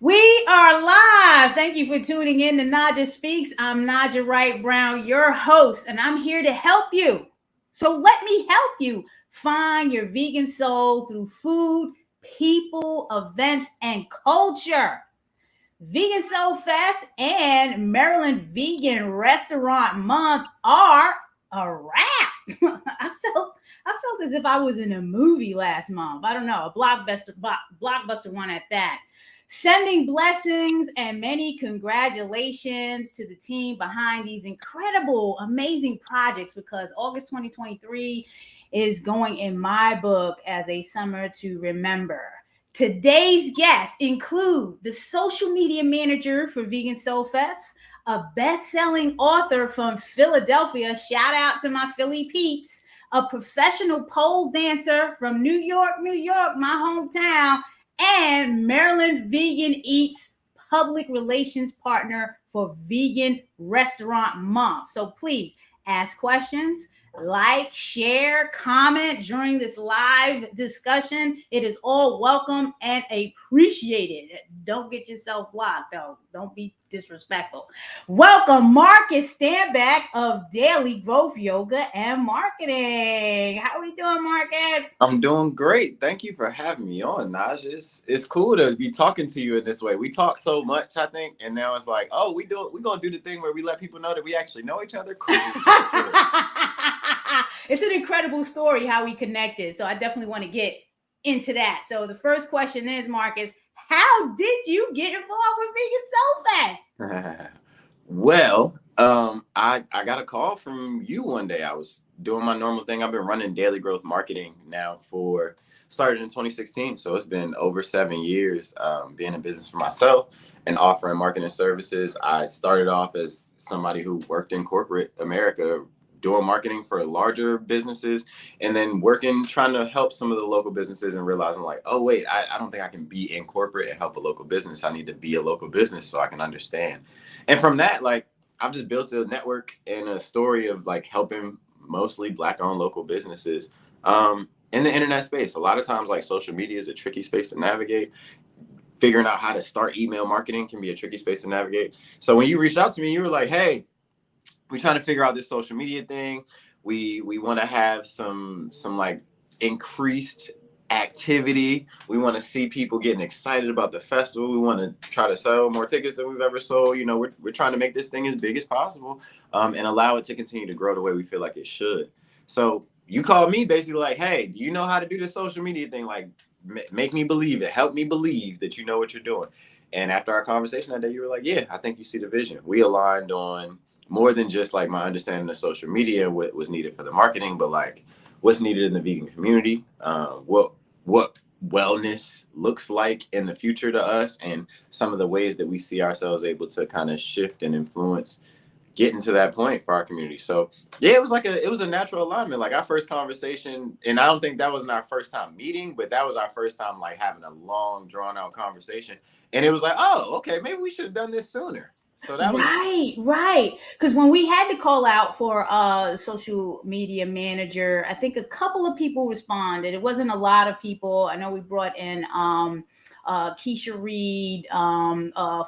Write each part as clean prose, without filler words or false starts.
We are live. Thank you for tuning in to Naja Speaks. I'm Naja Wright Brown, your host, and I'm here to help you. So let me help you find your vegan soul through food, people, events, and culture. Vegan Soulfest and Maryland Vegan Restaurant Month are a wrap. I felt as if I was in a movie last month. I don't know, a blockbuster one at that. Sending blessings and many congratulations to the team behind these incredible, amazing projects because August 2023 is going in my book as a summer to remember. Today's guests include the social media manager for Vegan Soul Fest, a best-selling author from Philadelphia. Shout out to my Philly peeps. A professional pole dancer from New York, my hometown, and Maryland Vegan Eats public relations partner for Vegan Restaurant Month. So please ask questions, like, share, comment during this live discussion. It is all welcome and appreciated. Don't get yourself blocked, though. Don't be disrespectful. Welcome, Marcus Stanback of Daily Growth Yoga and Marketing. How are we doing, Marcus? I'm doing great. Thank you for having me on, Naj. It's cool to be talking to you in this way. We talk so much, I think, and now it's like, oh, we're gonna do the thing where we let people know that we actually know each other. Cool. It's an incredible story how we connected. So I definitely want to get into that. So the first question is, Marcus, how did you get involved with Vegan Soul Fest? Well, I got a call from you one day. I was doing my normal thing. I've been running daily growth marketing now for started in 2016, so it's been over 7 years being in business for myself and offering marketing services. I started off as somebody who worked in corporate America doing marketing for larger businesses and then working trying to help some of the local businesses and realizing like, oh wait, I don't think I can be in corporate and help a local business. I need to be a local business so I can understand. And from that, like, I've just built a network and a story of like helping mostly Black-owned local businesses in the internet space. A lot of times, like, social media is a tricky space to navigate. Figuring out how to start email marketing can be a tricky space to navigate. So when you reached out to me, you were like, "Hey, we're trying to figure out this social media thing. We want to have some like increased activity. We want to see people getting excited about the festival. We want to try to sell more tickets than we've ever sold. You know, we're trying to make this thing as big as possible and allow it to continue to grow the way we feel like it should." So you called me basically like, "Hey, do you know how to do this social media thing? Like, make me believe it. Help me believe that you know what you're doing." And after our conversation that day, you were like, "Yeah, I think you see the vision." We aligned on more than just like my understanding of social media, what was needed for the marketing, but like what's needed in the vegan community, what wellness looks like in the future to us, and some of the ways that we see ourselves able to kind of shift and influence getting to that point for our community. So yeah, it was a natural alignment. Like our first conversation, and I don't think that wasn't our first time meeting, but that was our first time like having a long drawn out conversation. And it was like, oh, okay, maybe we should have done this sooner. So that was Right. Because when we had to call out for a social media manager, I think a couple of people responded. It wasn't a lot of people. I know we brought in Keisha Reed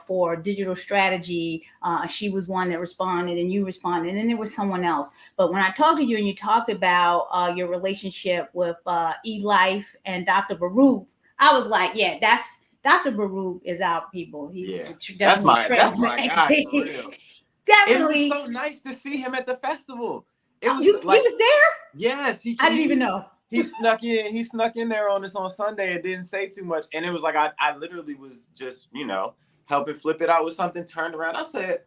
for digital strategy. She was one that responded, and you responded, and then there was someone else. But when I talked to you and you talked about your relationship with eLife and Dr. Baruch, I was like, yeah, that's Dr. Baruch is out, people. He's definitely that's my guy for real. And it was Definitely. so nice to see him at the festival. It Oh, was he like, was there? yes, I didn't even know. he snuck in. He snuck in there on us on Sunday and didn't say too much. And it was like I literally was just, helping flip it out with something. Turned around. I said,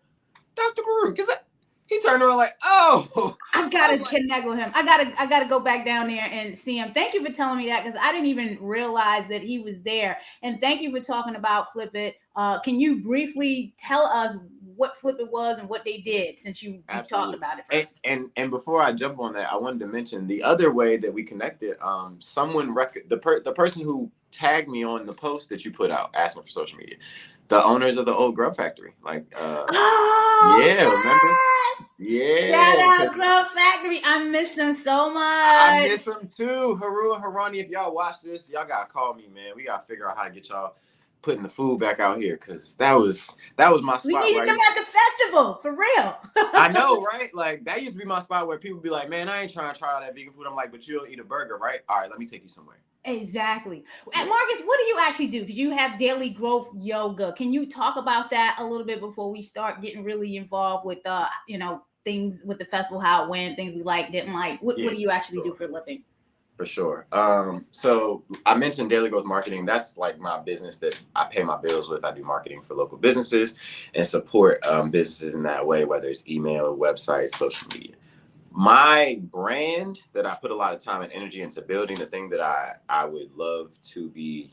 "Dr. Baruch, is that?" He turned around like, "Oh." I've got to connect with him. I gotta go back down there and see him. Thank you for telling me that because I didn't even realize that he was there. And thank you for talking about Flip It. Can you briefly tell us what Flip It was and what they did since you talked about it first? And before I jump on that, I wanted to mention the other way that we connected. Someone the person who tagged me on the post that you put out asking for social media, the owners of the old Grub Factory, like Oh, yeah, remember? yes! Shout Yeah, out Grub Factory. I miss them so I much. miss them too. Haru and Harani, if y'all watch this, y'all gotta call me, man. We gotta figure out how to get y'all putting the food back out here, because that was my We spot needed where them at the festival, for real. I know, right? Like that used to be my spot where people be like, "Man, I ain't trying to try all that vegan food." I'm like, "But you'll eat a burger, right? All right, let me take you somewhere." Exactly. And Yeah. Marcus, what do you actually do? Because you have daily growth yoga. Can you talk about that a little bit before we start getting really involved with things with the festival, how it went, things we like, didn't like? What Yeah, do you actually do sure. for a living? For sure. So I mentioned daily growth marketing. That's like my business that I pay my bills with. I do marketing for local businesses and support businesses in that way, whether it's email, websites, social media. My brand that I put a lot of time and energy into building, the thing that I would love to be,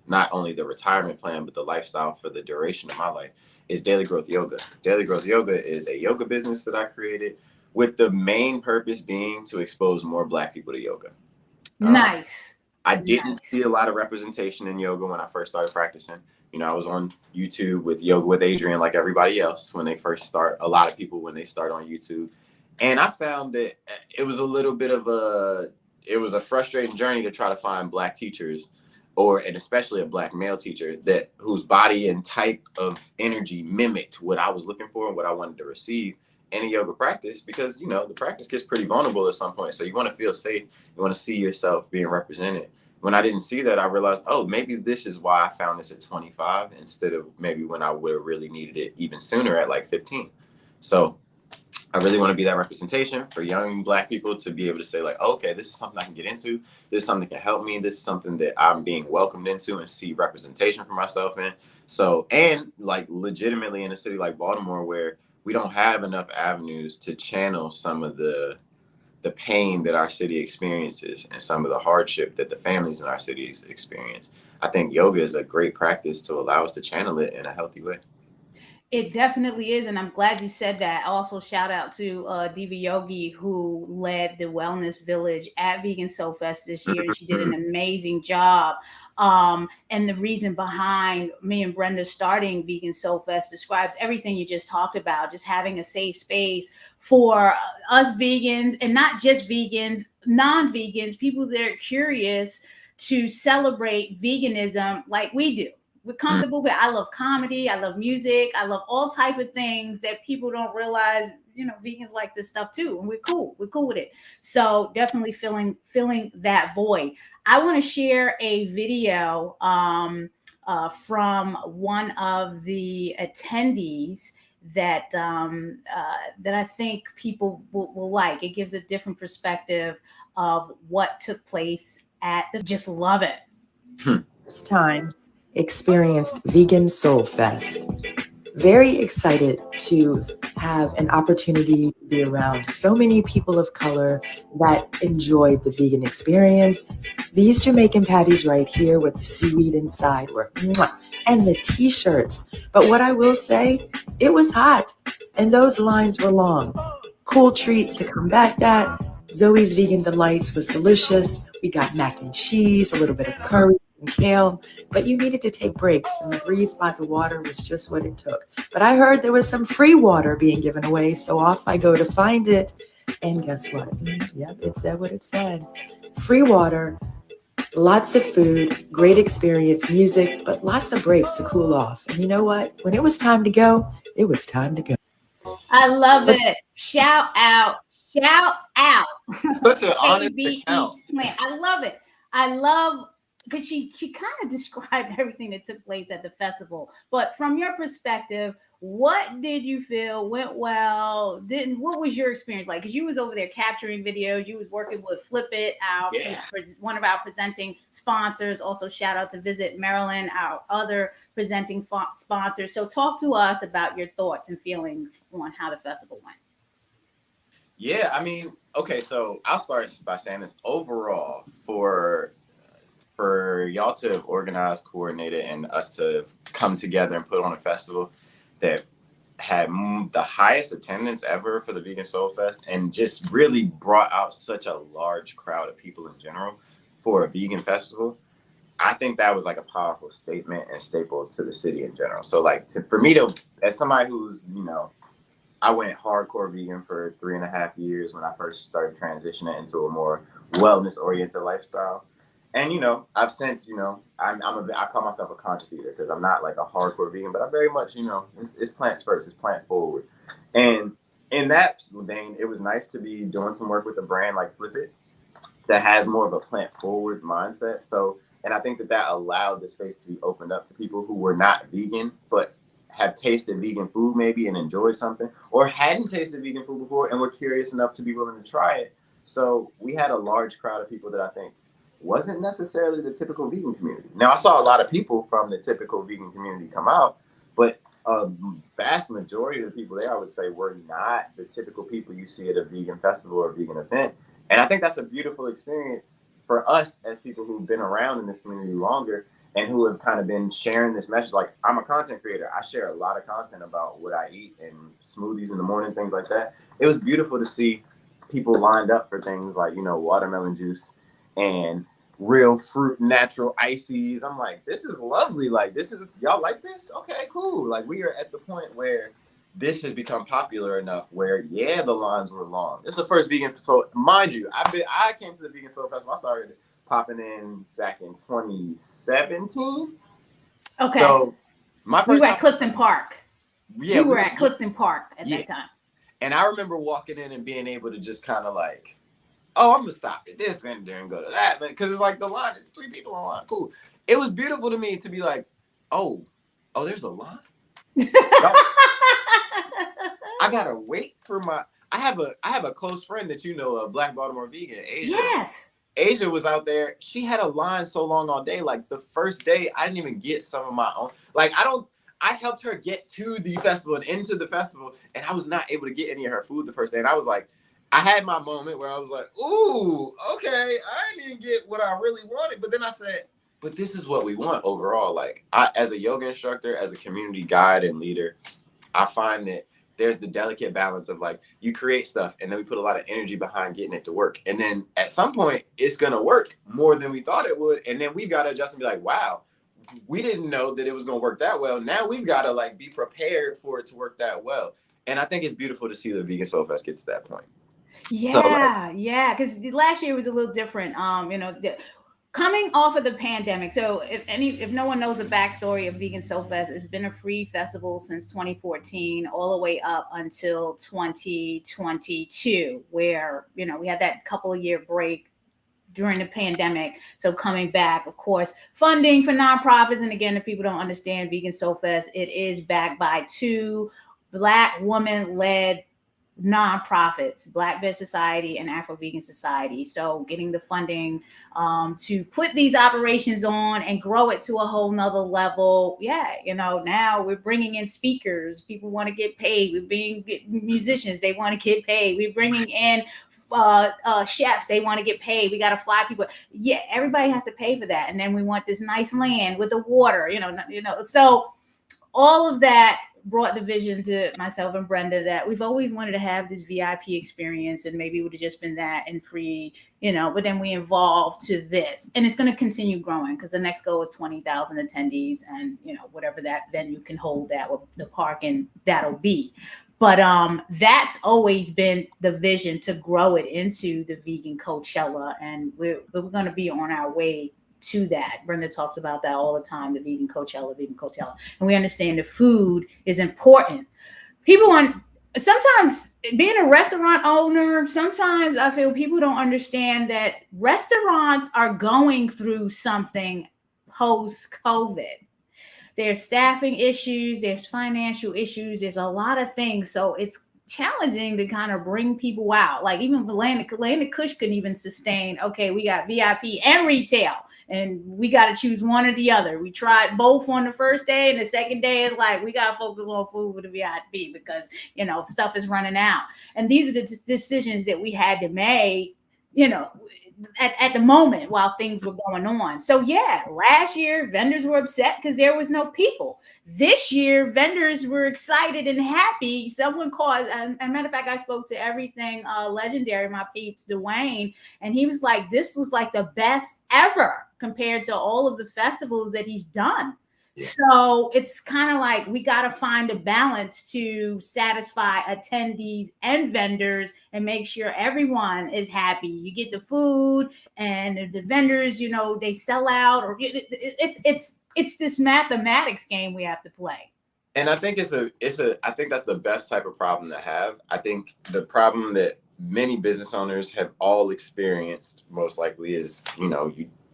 not only the retirement plan, but the lifestyle for the duration of my life, is Daily Growth Yoga. Daily Growth Yoga is a yoga business that I created with the main purpose being to expose more Black people to yoga. Um, Nice. I didn't Nice. see a lot of representation in yoga when I first started practicing. I was on YouTube with Yoga with Adrian, like everybody else, when they first start. A lot of people when they start on YouTube, and I found that it was a little bit of it was a frustrating journey to try to find Black teachers, and especially a Black male teacher that whose body and type of energy mimicked what I was looking for and what I wanted to receive in a yoga practice. Because the practice gets pretty vulnerable at some point, so you want to feel safe. You want to see yourself being represented. When I didn't see that, I realized, oh, maybe this is why I found this at 25 instead of maybe when I would have really needed it even sooner at like 15. So I really want to be that representation for young Black people to be able to say, like, oh, okay, this is something I can get into. This is something that can help me. This is something that I'm being welcomed into and see representation for myself in. So, and like legitimately in a city like Baltimore, where we don't have enough avenues to channel some of the pain that our city experiences and some of the hardship that the families in our cities experience. I think yoga is a great practice to allow us to channel it in a healthy way. It definitely is, and I'm glad you said that. Also, shout out to Diva Yogi, who led the Wellness Village at Vegan Soulfest this year, and she did an amazing job. And the reason behind me and Brenda starting Vegan Soulfest describes everything you just talked about, just having a safe space for us vegans, and not just vegans, non-vegans, people that are curious to celebrate veganism like we do. We're comfortable with. I love comedy, I love music, I love all type of things that people don't realize. Vegans like this stuff too, and we're cool with it. So definitely filling that void. I want to share a video from one of the attendees that I think people will like. It gives a different perspective of what took place at the. Just love it. First time experienced Vegan Soul Fest. Very excited to have an opportunity to be around so many people of color that enjoyed the vegan experience. These Jamaican patties right here with the seaweed inside were mwah, and the t-shirts. But what I will say, it was hot and those lines were long. Cool treats to combat that. Zoe's Vegan Delights was delicious. We got mac and cheese, a little bit of curry and kale, but you needed to take breaks, and the breeze by the water was just what it took. But I heard there was some free water being given away, so off I go to find it. And guess what? Yep, it said what it said. Free water, lots of food, great experience, music, but lots of breaks to cool off. And you know what? When it was time to go, it was time to go. I love it. Shout out. Shout out. Such an honest KB account. Eats Plant. I love it. I love because she kind of described everything that took place at the festival. But from your perspective, what did you feel went well? Didn't what was your experience like? Because you was over there capturing videos, you was working with Flip It, Yeah. one of our presenting sponsors. Also, shout out to Visit Maryland, our other presenting sponsors. So, talk to us about your thoughts and feelings on how the festival went. Yeah, I mean, okay, so I'll start by saying this overall for y'all to have organized, coordinated, and us to come together and put on a festival that had the highest attendance ever for the Vegan Soul Fest and just really brought out such a large crowd of people in general for a vegan festival. I think that was like a powerful statement and staple to the city in general. So like for me to, as somebody who's, I went hardcore vegan for 3.5 years when I first started transitioning into a more wellness oriented lifestyle. And I've since I call myself a conscious eater because I'm not like a hardcore vegan, but I'm very much it's plants first, it's plant forward. And in that vein, it was nice to be doing some work with a brand like Flip It that has more of a plant forward mindset. So, and I think that allowed the space to be opened up to people who were not vegan but have tasted vegan food maybe and enjoyed something, or hadn't tasted vegan food before and were curious enough to be willing to try it. So we had a large crowd of people that I think wasn't necessarily the typical vegan community. Now, I saw a lot of people from the typical vegan community come out, but a vast majority of the people there, I would say, were not the typical people you see at a vegan festival or a vegan event. And I think that's a beautiful experience for us as people who've been around in this community longer and who have kind of been sharing this message. Like, I'm a content creator. I share a lot of content about what I eat and smoothies in the morning, things like that. It was beautiful to see people lined up for things like, watermelon juice and real fruit, natural ices. I'm like, this is lovely. Like, y'all like this? Okay, cool. Like, we are at the point where this has become popular enough where, the lines were long. It's the first vegan. So mind you, I came to the Vegan Soul Festival. I started popping in back in 2017. Okay. So my first we were at Clifton Park. Yeah, we were at Clifton Park at that time. And I remember walking in and being able to just kind of like, oh, I'm gonna stop at this vendor and go to that, because it's like the line is 3 people on line. Cool. It was beautiful to me to be like, oh, there's a line. I gotta wait for I have a close friend that a Black Baltimore vegan, Asia. Yes. Asia was out there. She had a line so long all day. Like the first day, I didn't even get some of my own. Like I helped her get to the festival and into the festival, and I was not able to get any of her food the first day. And I was like, I had my moment where I was like, ooh, okay, I didn't get what I really wanted. But then I said, but this is what we want overall. Like, as a yoga instructor, as a community guide and leader, I find that there's the delicate balance of like, you create stuff and then we put a lot of energy behind getting it to work. And then at some point it's going to work more than we thought it would. And then we've got to adjust and be like, wow, we didn't know that it was going to work that well. Now we've got to like be prepared for it to work that well. And I think it's beautiful to see the Vegan Soul Fest get to that point. Yeah. Because last year was a little different. Coming off of the pandemic, so if no one knows the backstory of Vegan Soulfest, it's been a free festival since 2014, all the way up until 2022, where we had that couple of year break during the pandemic. So coming back, of course, funding for nonprofits, and again, if people don't understand Vegan Soulfest, it is backed by 2 Black woman-led nonprofits, Black Veg Society and Afro Vegan Society. So getting the funding to put these operations on and grow it to a whole nother level. Now we're bringing in speakers. People want to get paid. We're being musicians. They want to get paid. We're bringing in chefs. They want to get paid. We got to fly people. Yeah, everybody has to pay for that. And then we want this nice land with the water, so all of that brought the vision to myself and Brenda that we've always wanted to have this VIP experience, and maybe it would have just been that and free, but then we evolved to this, and it's going to continue growing because the next goal is 20,000 attendees, and whatever that venue can hold, that with the park, and that'll be. But that's always been the vision, to grow it into the vegan Coachella, and we're going to be on our way to that. Brenda talks about that all the time, the vegan Coachella. And we understand the food is important. Sometimes being a restaurant owner, sometimes I feel people don't understand that restaurants are going through something post-COVID. There's staffing issues, there's financial issues, there's a lot of things. So it's challenging to kind of bring people out. Like even Land Kush couldn't even sustain, okay, we got VIP and retail, and we got to choose one or the other. We tried both on the first day, and the second day is like, we got to focus on food with the VIP because, stuff is running out. And these are the decisions that we had to make, at the moment while things were going on. So last year vendors were upset because there was no people. This year vendors were excited and happy. Someone called, as a matter of fact, I spoke to Everything Legendary, my peeps, Dwayne, and he was like, this was like the best ever compared to all of the festivals that he's done. So it's kind of like we got to find a balance to satisfy attendees and vendors and make sure everyone is happy. You get the food and the vendors, they sell out, or it's this mathematics game we have to play. And I think I think that's the best type of problem to have. I think the problem that many business owners have all experienced most likely is,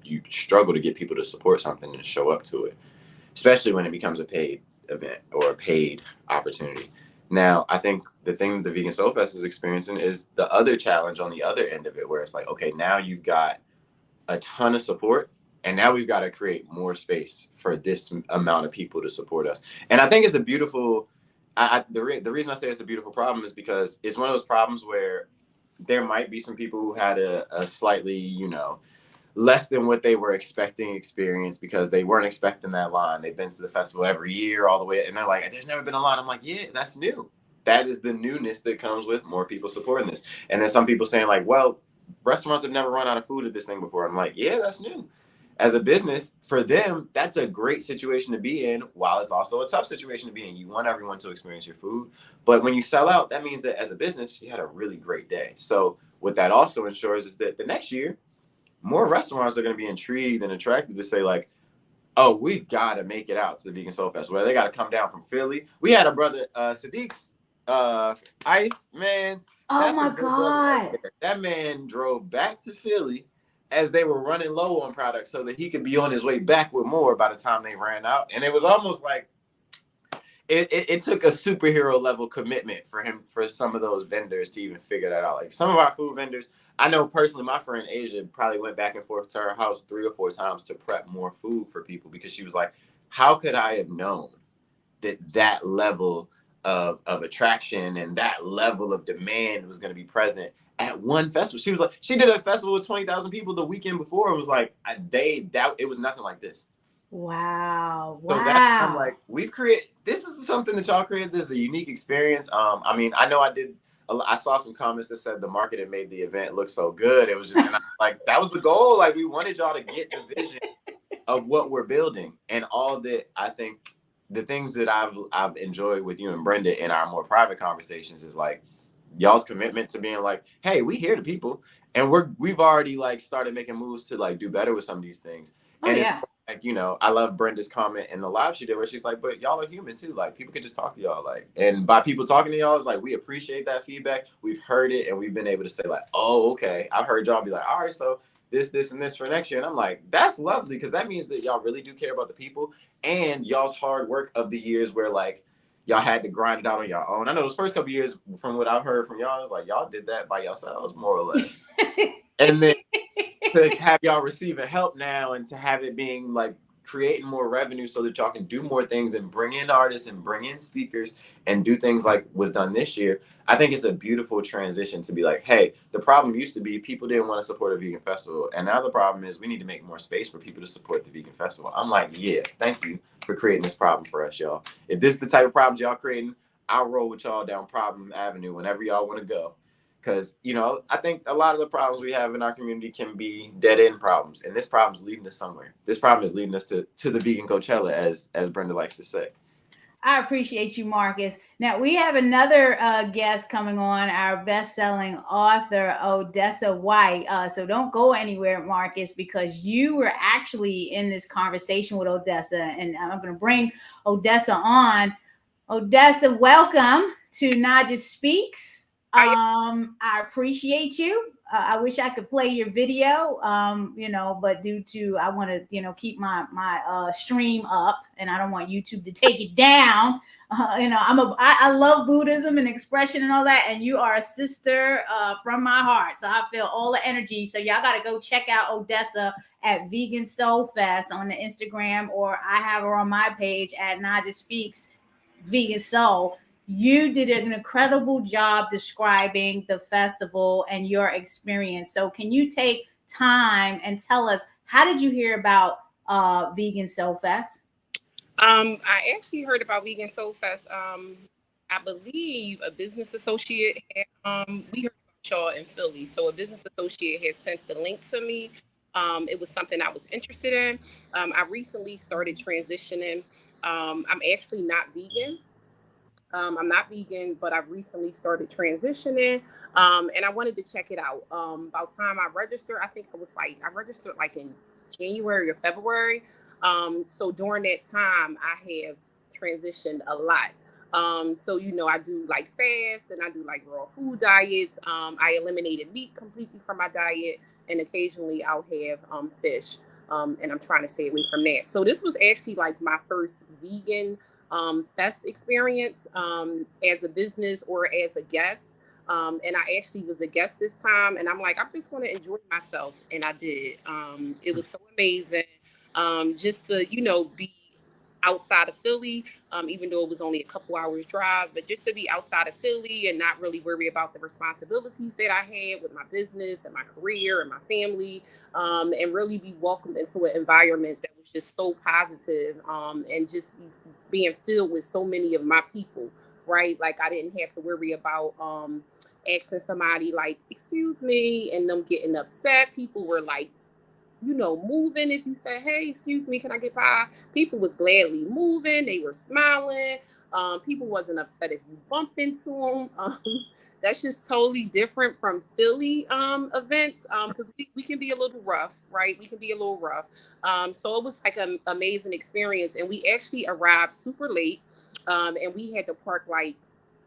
you struggle to get people to support something and show up to it, especially when it becomes a paid event or a paid opportunity. Now, I think the thing the Vegan Soul Fest is experiencing is the other challenge on the other end of it, where it's like, okay, now you've got a ton of support, and now we've got to create more space for this amount of people to support us. And I think it's a beautiful, the reason I say it's a beautiful problem is because it's one of those problems where there might be some people who had a slightly, less than what they were expecting experience because they weren't expecting that line. They've been to the festival every year all the way, and they're like, there's never been a line. I'm like, yeah, that's new. That is the newness that comes with more people supporting this. And then some people saying like, well, restaurants have never run out of food at this thing before. I'm like, yeah, that's new. As a business, for them, that's a great situation to be in, while it's also a tough situation to be in. You want everyone to experience your food. But when you sell out, that means that as a business, you had a really great day. So what that also ensures is that the next year, more restaurants are going to be intrigued and attracted to say like, oh, we've got to make it out to the Vegan Soul Fest, where they got to come down from Philly. We had a brother, Sadiq's Ice, man. Oh my God. Right, that man drove back to Philly as they were running low on products so that he could be on his way back with more by the time they ran out. And it was almost like it took a superhero level commitment for some of those vendors to even figure that out. Like some of our food vendors, I know personally, my friend Asia probably went back and forth to her house 3 or 4 times to prep more food for people, because she was like, how could I have known that level of attraction and that level of demand was going to be present at one festival? She was like, she did a festival with 20,000 people the weekend before. It was like, it was nothing like this. Wow. So I'm like, this is something that y'all created. This is a unique experience. I mean, I know I saw some comments that said the marketing made the event look so good. It was just like, that was the goal. Like, we wanted y'all to get the vision of what we're building. And all that, I think the things that I've enjoyed with you and Brenda in our more private conversations is like y'all's commitment to being like, hey, we hear the people, and we've already like started making moves to like do better with some of these things. And it's like, I love Brenda's comment in the live she did where she's like, but y'all are human too. Like, people can just talk to y'all. Like, and by people talking to y'all, it's like, we appreciate that feedback. We've heard it, and we've been able to say like, oh, okay. I've heard y'all be like, all right, so this, and this for next year. And I'm like, that's lovely, because that means that y'all really do care about the people, and y'all's hard work of the years where like y'all had to grind it out on your own. I know those first couple years, from what I've heard from y'all, it's like y'all did that by yourselves, more or less. And then to have y'all receiving help now, and to have it being like creating more revenue so that y'all can do more things and bring in artists and bring in speakers and do things like was done this year. I think it's a beautiful transition to be like, hey, the problem used to be people didn't want to support a vegan festival, and now the problem is we need to make more space for people to support the vegan festival. I'm like, yeah, thank you for creating this problem for us, y'all. If this is the type of problems y'all creating, I'll roll with y'all down Problem Avenue whenever y'all want to go. Because, I think a lot of the problems we have in our community can be dead-end problems. And this problem is leading us somewhere. This problem is leading us to the vegan Coachella, as Brenda likes to say. I appreciate you, Marcus. Now, we have another guest coming on, our best-selling author, Odessa White. So don't go anywhere, Marcus, because you were actually in this conversation with Odessa. And I'm going to bring Odessa on. Odessa, welcome to Naja Speaks. I appreciate you. I wish I could play your video, but due to I want to, keep my stream up, and I don't want YouTube to take it down. I love Buddhism and expression and all that, and you are a sister from my heart, so I feel all the energy. So y'all got to go check out Odessa at Vegan Soul Fest on the Instagram, or I have her on my page at Naja Speaks Vegan Soul. You did an incredible job describing the festival and your experience. So can you take time and tell us, how did you hear about Vegan Soul Fest? I actually heard about Vegan Soul Fest. I believe a business associate had, we heard about y'all in Philly. So a business associate had sent the link to me. It was something I was interested in. I recently started transitioning. I'm actually not vegan. I'm not vegan, but I've recently started transitioning, and I wanted to check it out. About time I registered, I think I registered like in January or February. So during that time, I have transitioned a lot. So I do like fast and I do like raw food diets. I eliminated meat completely from my diet, and occasionally I'll have fish. And I'm trying to stay away from that. So this was actually like my first vegan fest experience as a business or as a guest. And I actually was a guest this time, and I'm like, I'm just going to enjoy myself, and I did. It was so amazing, just to be outside of Philly, even though it was only a couple hours drive, but just to be outside of Philly and not really worry about the responsibilities that I had with my business and my career and my family, and really be welcomed into an environment that was just so positive, and just being filled with so many of my people, right? Like I didn't have to worry about asking somebody like, excuse me, and them getting upset. People were like, moving. If you said, hey, excuse me, can I get by? People was gladly moving. They were smiling. People wasn't upset if you bumped into them. That's just totally different from Philly events, because we can be a little rough, right? We can be a little rough. So it was like an amazing experience. And we actually arrived super late, and we had to park like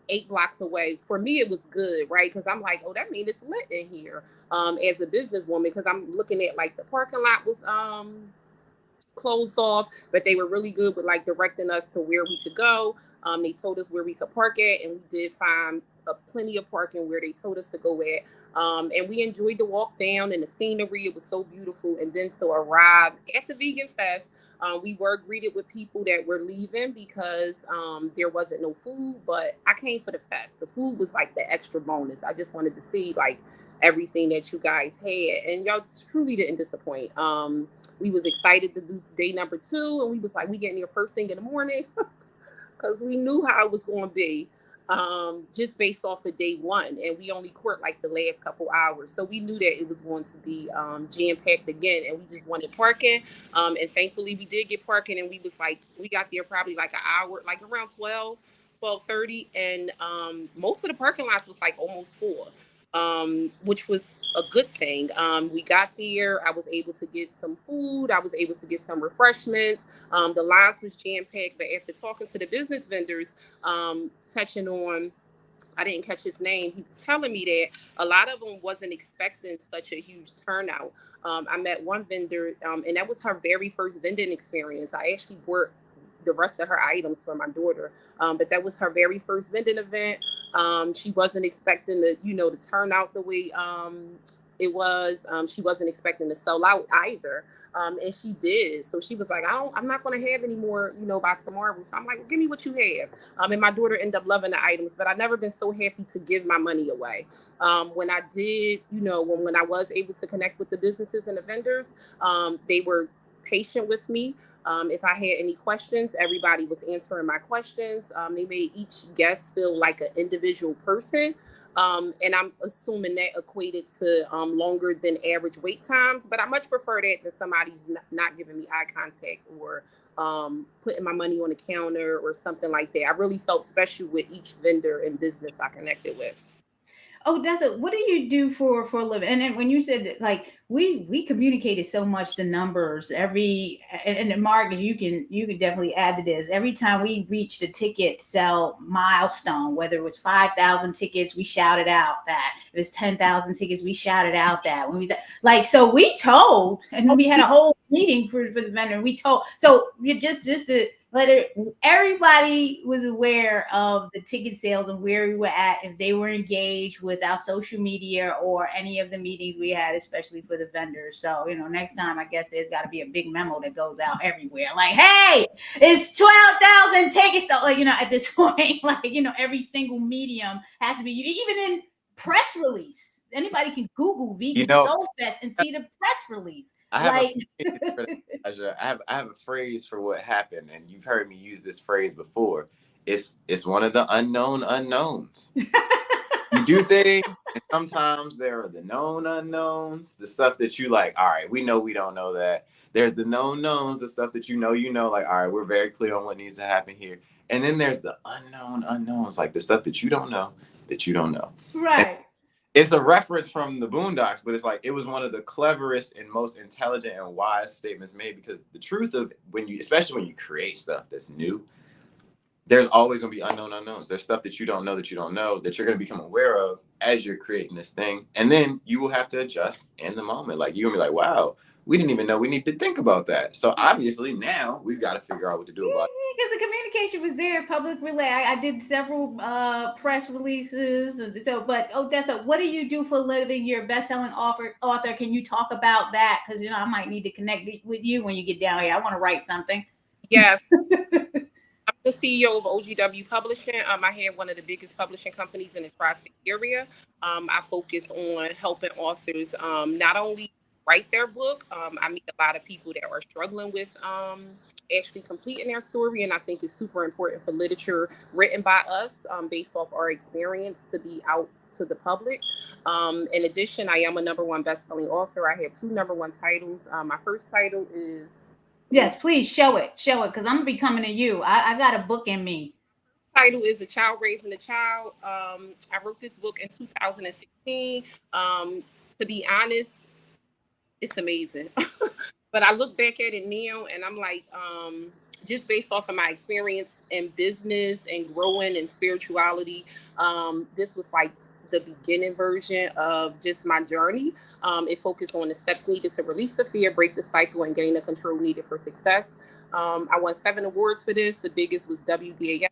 8 blocks away. For me, it was good, right? Because I'm like, oh, that means it's lit in here. As a businesswoman, because I'm looking at like the parking lot was closed off, but they were really good with like directing us to where we could go. They told us where we could park at, and we did find plenty of parking where they told us to go at. And we enjoyed the walk down and the scenery. It was so beautiful. And then to arrive at the Vegan Fest, we were greeted with people that were leaving because there wasn't no food. But I came for the fest. The food was like the extra bonus. I just wanted to see like everything that you guys had, and y'all truly didn't disappoint. We was excited to do day number 2, and we was like, we getting here first thing in the morning because we knew how it was going to be, just based off of day 1, and we only court like the last couple hours, so we knew that it was going to be jam packed again, and we just wanted parking, and thankfully we did get parking, and we got there probably like an hour, like around 12:30, and most of the parking lots was like almost full, which was a good thing. We got there. I was able to get some food. I was able to get some refreshments. The lines was jam packed, but after talking to the business vendors, touching on, I didn't catch his name. He was telling me that a lot of them wasn't expecting such a huge turnout. I met one vendor, and that was her very first vending experience. I actually worked the rest of her items for my daughter, but that was her very first vending event. She wasn't expecting to turn out the way it was. She wasn't expecting to sell out either. And she did. So she was like, I'm not going to have any more, by tomorrow. So I'm like, well, give me what you have. And my daughter ended up loving the items, but I've never been so happy to give my money away. When I did, when I was able to connect with the businesses and the vendors, they were patient with me. If I had any questions, everybody was answering my questions. They made each guest feel like an individual person. And I'm assuming that equated to longer than average wait times. But I much prefer that than somebody's not giving me eye contact or putting my money on the counter or something like that. I really felt special with each vendor and business I connected with. Oh, that's it. What do you do for a living? And then when you said that, like we communicated so much the numbers and Mark, you can definitely add to this. Every time we reached a ticket sell milestone, whether it was 5,000 tickets, we shouted out that. If it was 10,000 tickets, we shouted out that. When we said like, so we told, and we had a whole meeting for the vendor. We told, so you just to let it, everybody was aware of the ticket sales and where we were at, if they were engaged with our social media or any of the meetings we had, especially for the vendors. So, next time, I guess there's got to be a big memo that goes out everywhere. Like, hey, it's 12,000 tickets. So, at this point, every single medium has to be, even in press release. Anybody can Google Vegan Soul Fest and see the press release. I have a phrase for that, I have a phrase for what happened, and you've heard me use this phrase before. It's one of the unknown unknowns. you do things, and sometimes there are the known unknowns, the stuff that you like, all right, we know we don't know that. There's the known knowns, the stuff that you know, like, all right, we're very clear on what needs to happen here. And then there's the unknown unknowns, like the stuff that you don't know, that you don't know. Right. And it's a reference from the Boondocks, but it's like, it was one of the cleverest and most intelligent and wise statements made, because the truth of especially when you create stuff that's new, there's always going to be unknown unknowns. There's stuff that you don't know that you're going to become aware of as you're creating this thing. And then you will have to adjust in the moment. Like, you're going to be like, wow, we didn't even know we need to think about that. So obviously now we've got to figure out what to do about it. Because the communication was there, public relay. I did several press releases. And so, but Odessa, what do you do for a living? You're a best-selling author. Can you talk about that? Because, I might need to connect with you when you get down here. I want to write something. Yes. I'm the CEO of OGW Publishing. I have one of the biggest publishing companies in the tri-state area. I focus on helping authors not only write their book. I meet a lot of people that are struggling with actually completing their story, and I think it's super important for literature written by us based off our experience to be out to the public. In addition, I am a #1 best-selling author. I have 2 #1 titles. My first title is... Yes, please show it, because I'm gonna be coming to you. I got a book in me. Title is A Child Raising a Child. I wrote this book in 2016. To be honest, it's amazing. But I look back at it now and I'm like, just based off of my experience in business and growing in spirituality, this was like the beginning version of just my journey. It focused on the steps needed to release the fear, break the cycle, and gain the control needed for success. I won 7 awards for this. The biggest was WBAS.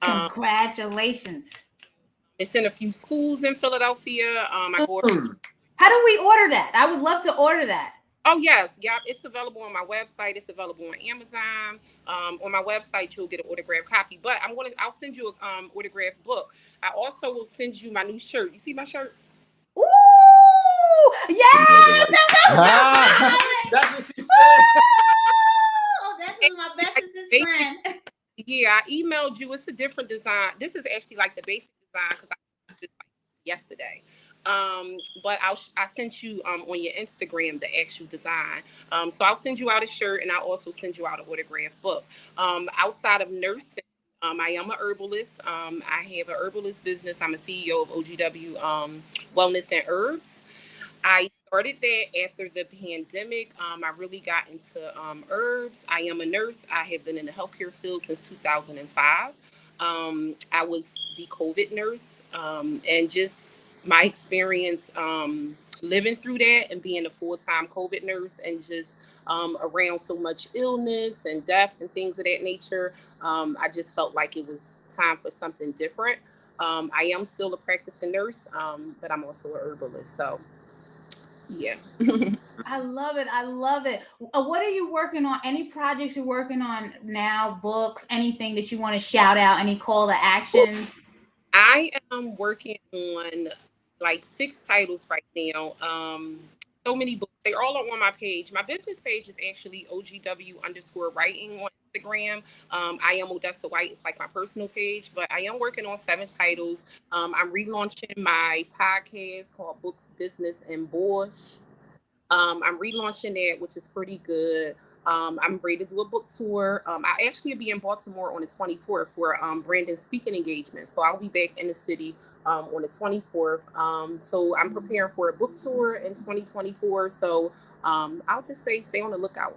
Congratulations. It's in a few schools in Philadelphia. How do we order that? I would love to order that. Oh, yes. Yeah, it's available on my website. It's available on Amazon. On my website, you'll get an autographed copy. But I'll send you an autographed book. I also will send you my new shirt. You see my shirt? Ooh, yes! That's what she said. Oh, that's my bestest friend. Yeah, I emailed you. It's a different design. This is actually like the basic design because I did this yesterday. But I sent you on your Instagram the actual design. So I'll send you out a shirt and I'll also send you out an autographed book. Outside of nursing, I am a herbalist. I have a herbalist business. I'm a CEO of OGW Wellness and Herbs. I started that after the pandemic. I really got into herbs. I am a nurse. I have been in the healthcare field since 2005. I was the COVID nurse, and just my experience living through that and being a full-time COVID nurse and just around so much illness and death and things of that nature, I just felt like it was time for something different. I am still a practicing nurse, but I'm also a herbalist. So, yeah. I love it. What are you working on? Any projects you're working on now? Books? Anything that you want to shout out? Any call to actions? I am working on like 6 titles right now. So many books. They're all on my page. My business page is actually OGW_writing on Instagram. I am Odessa White. It's like my personal page, but I am working on 7 titles. I'm relaunching my podcast called Books, Business, and Boys. I'm relaunching that, which is pretty good. I'm ready to do a book tour. I actually will be in Baltimore on the 24th for Brandon speaking engagement. So I'll be back in the city on the 24th. So I'm preparing for a book tour in 2024. So I'll just say stay on the lookout.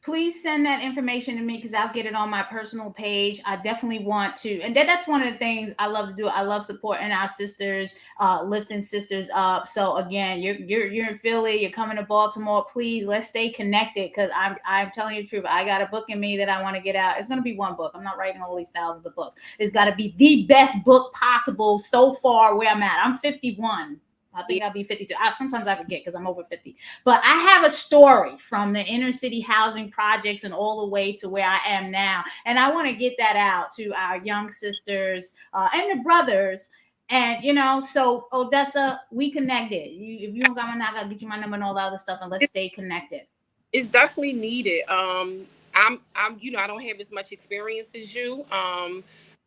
Please send that information to me because I'll get it on my personal page. I definitely want to. And that's one of the things I love to do. I love supporting our sisters, lifting sisters up. So again, you're in Philly, you're coming to Baltimore. Please, let's stay connected because I'm telling you the truth. I got a book in me that I want to get out. It's going to be one book. I'm not writing all these thousands of books. It's got to be the best book possible so far where I'm at. I'm 51. I think I'll be 52. Sometimes I forget because I'm over 50. But I have a story from the inner city housing projects and all the way to where I am now. And I want to get that out to our young sisters and the brothers. And, so Odessa, we connected. If you don't got my number, I'll get you my number and all the other stuff. And let's stay connected. It's definitely needed. I don't have as much experience as you.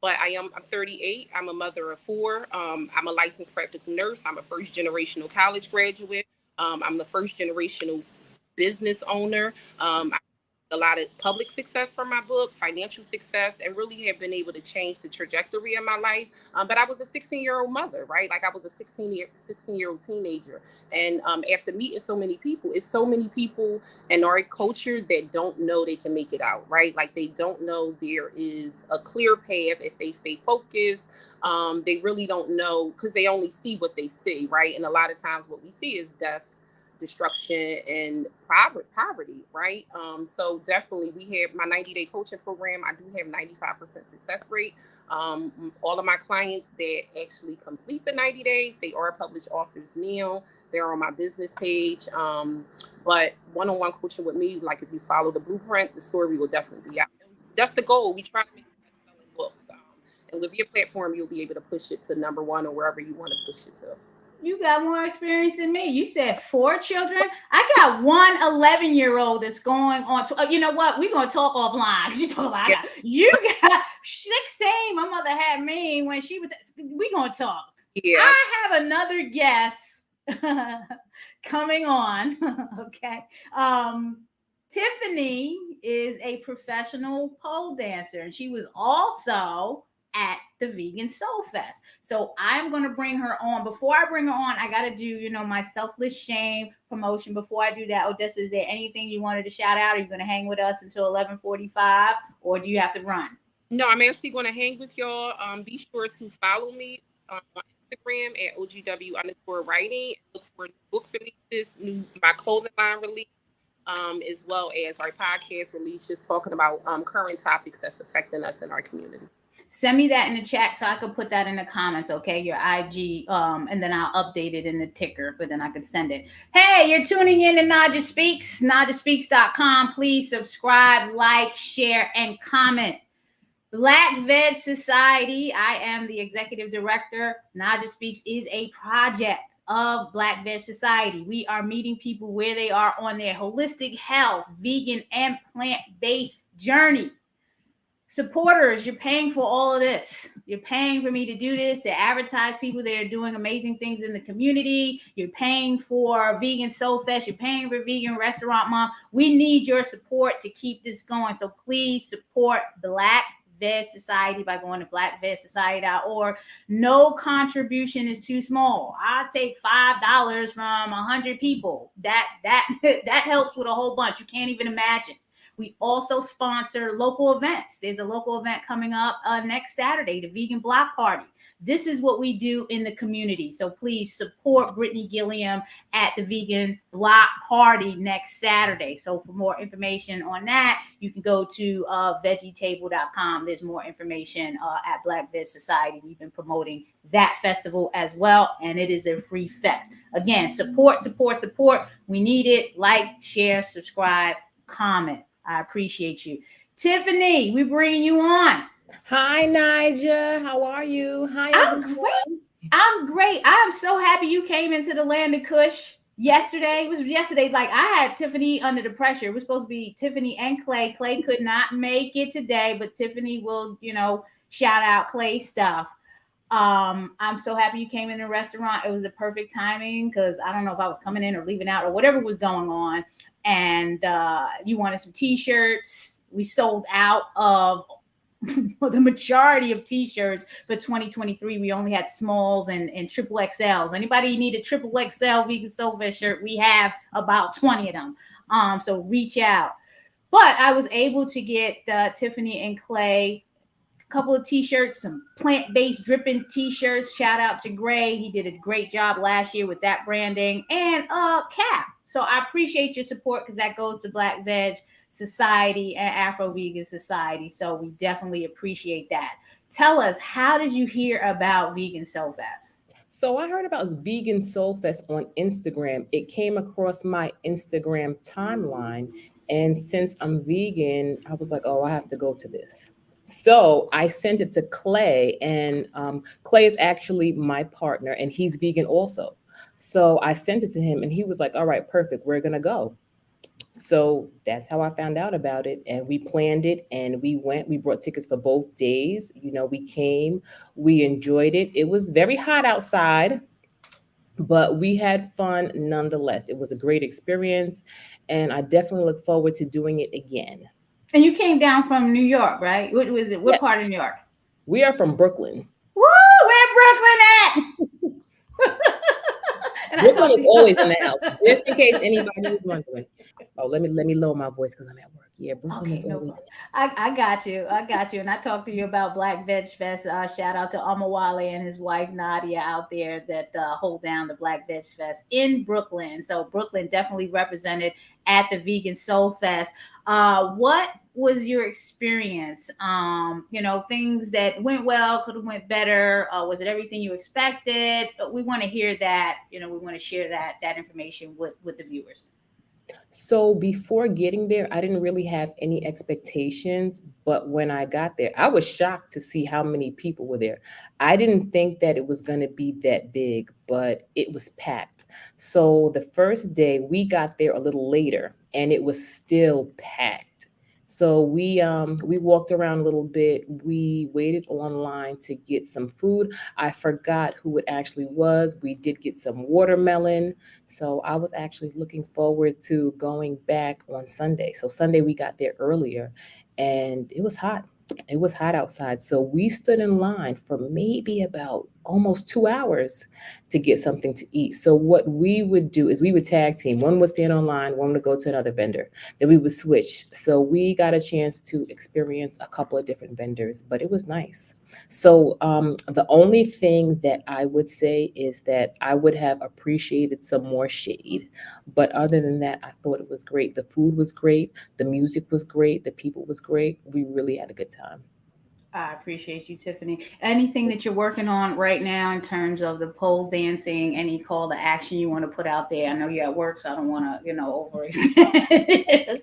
But I'm 38. I'm a mother of four. I'm a licensed practical nurse. I'm a first generational college graduate. I'm the first generational business owner. I a lot of public success from my book, financial success, and really have been able to change the trajectory of my life. But I was a 16-year-old mother, right? Like I was a 16-year-old teenager. And after meeting so many people, it's so many people in our culture that don't know they can make it out, right? Like they don't know there is a clear path if they stay focused. They really don't know because they only see what they see, right? And a lot of times what we see is death, destruction, and poverty, right? So definitely we have my 90-day coaching program. I do have 95% success rate. All of my clients that actually complete the 90 days, they are published authors now. They're on my business page. But one-on-one coaching with me, like if you follow the blueprint, the story will definitely be out. That's the goal. We try to make best-selling books. And with your platform, you'll be able to push it to number one or wherever you want to push it to. You got more experience than me. You said 4 children. I got one 11-year-old that's going on to, you know what? We're going to talk offline. You talk about you got 16. My mother had me when she was, we're going to talk. Yeah. I have another guest coming on. Okay. Tiffany is a professional pole dancer, and she was also at the Vegan Soulfest. So I'm going to bring her on. Before I bring her on, I got to do, my selfless shame promotion. Before I do that, Odessa, is there anything you wanted to shout out? Are you going to hang with us until 11:45, or do you have to run? No, I'm actually going to hang with y'all. Be sure to follow me on Instagram at OGW_writing. Look for new book releases, my clothing line release, as well as our podcast release, just talking about current topics that's affecting us in our community. Send me that in the chat so I could put that in the comments, okay? Your IG, and then I'll update it in the ticker, but then I could send it. Hey, you're tuning in to Naja Speaks, najaspeaks.com. Please subscribe, like, share, and comment. Black Veg Society, I am the executive director. Naja Speaks is a project of Black Veg Society. We are meeting people where they are on their holistic health, vegan, and plant-based journey. Supporters, you're paying for all of this. You're paying for me to do this, to advertise people that are doing amazing things in the community. You're paying for Vegan Soulfest. You're paying for Vegan Restaurant Month. We need your support to keep this going. So please support Black Veg Society by going to blackvegsociety.org. No contribution is too small. I'll take $5 from 100 people. That helps with a whole bunch. You can't even imagine. We also sponsor local events. There's a local event coming up next Saturday, the Vegan Block Party. This is what we do in the community. So please support Brittany Gilliam at the Vegan Block Party next Saturday. So for more information on that, you can go to vegetable.com. There's more information at Black Veg Society. We've been promoting that festival as well, and it is a free fest. Again, support. We need it. Like, share, subscribe, comment. I appreciate you. Tiffany, we're bringing you on. Hi, Naja. How are you? Hi, everyone. I'm great. I'm so happy you came into the land of Kush yesterday. It was yesterday. Like, I had Tiffany under the pressure. It was supposed to be Tiffany and Clay. Clay could not make it today, but Tiffany will, shout out Clay stuff. I'm so happy you came in the restaurant. It was the perfect timing because I don't know if I was coming in or leaving out or whatever was going on. And you wanted some t-shirts. We sold out of the majority of t-shirts for 2023. We only had smalls and triple XLs. Anybody need a triple XL Vegan Soulfest shirt? We have about 20 of them. So reach out. But I was able to get Tiffany and Clay a couple of t-shirts, some plant-based dripping t-shirts. Shout out to Gray. He did a great job last year with that branding, and a cap. So I appreciate your support because that goes to Black Veg Society and Afro Vegan Society. So we definitely appreciate that. Tell us, how did you hear about Vegan Soulfest? So I heard about Vegan Soulfest on Instagram. It came across my Instagram timeline. And since I'm vegan, I was like, oh, I have to go to this. So I sent it to Clay, and Clay is actually my partner, and he's vegan also. So I sent it to him, and he was like, all right, perfect, we're going to go. So that's how I found out about it. And we planned it and we went. We brought tickets for both days. We came, we enjoyed it. It was very hot outside, but we had fun nonetheless. It was a great experience. And I definitely look forward to doing it again. And you came down from New York, right? What was it? Yeah, What part of New York? we are from Brooklyn. Woo! Where Brooklyn at? And I Brooklyn talked is to you. always in the house, just in case anybody was wondering. Oh, let me lower my voice because I'm at work. Yeah, Brooklyn Okay, is no always problem. in the house. I got you. I got you. And I talked to you about Black Veg Fest. Shout out to Amawale and his wife Nadia out there that hold down the Black Veg Fest in Brooklyn. So Brooklyn definitely represented at the Vegan Soul Fest. What was your experience? Things that went well, could have went better. Was it everything you expected? We want to hear that. We want to share that information with the viewers. So before getting there, I didn't really have any expectations. But when I got there, I was shocked to see how many people were there. I didn't think that it was going to be that big, but it was packed. So the first day we got there a little later and it was still packed. So we walked around a little bit. We waited online to get some food. I forgot who it actually was. We did get some watermelon. So I was actually looking forward to going back on Sunday. So Sunday we got there earlier and it was hot. It was hot outside. So we stood in line for maybe about almost 2 hours to get something to eat. So what we would do is we would tag team. One would stand online, one would go to another vendor. Then we would switch. So we got a chance to experience a couple of different vendors, but it was nice. So the only thing that I would say is that I would have appreciated some more shade. But other than that, I thought it was great. The food was great. The music was great. The people was great. We really had a good time. I appreciate you, Tiffany. Anything that you're working on right now in terms of the pole dancing, any call to action you want to put out there? I know you're at work, so I don't want to, overextend.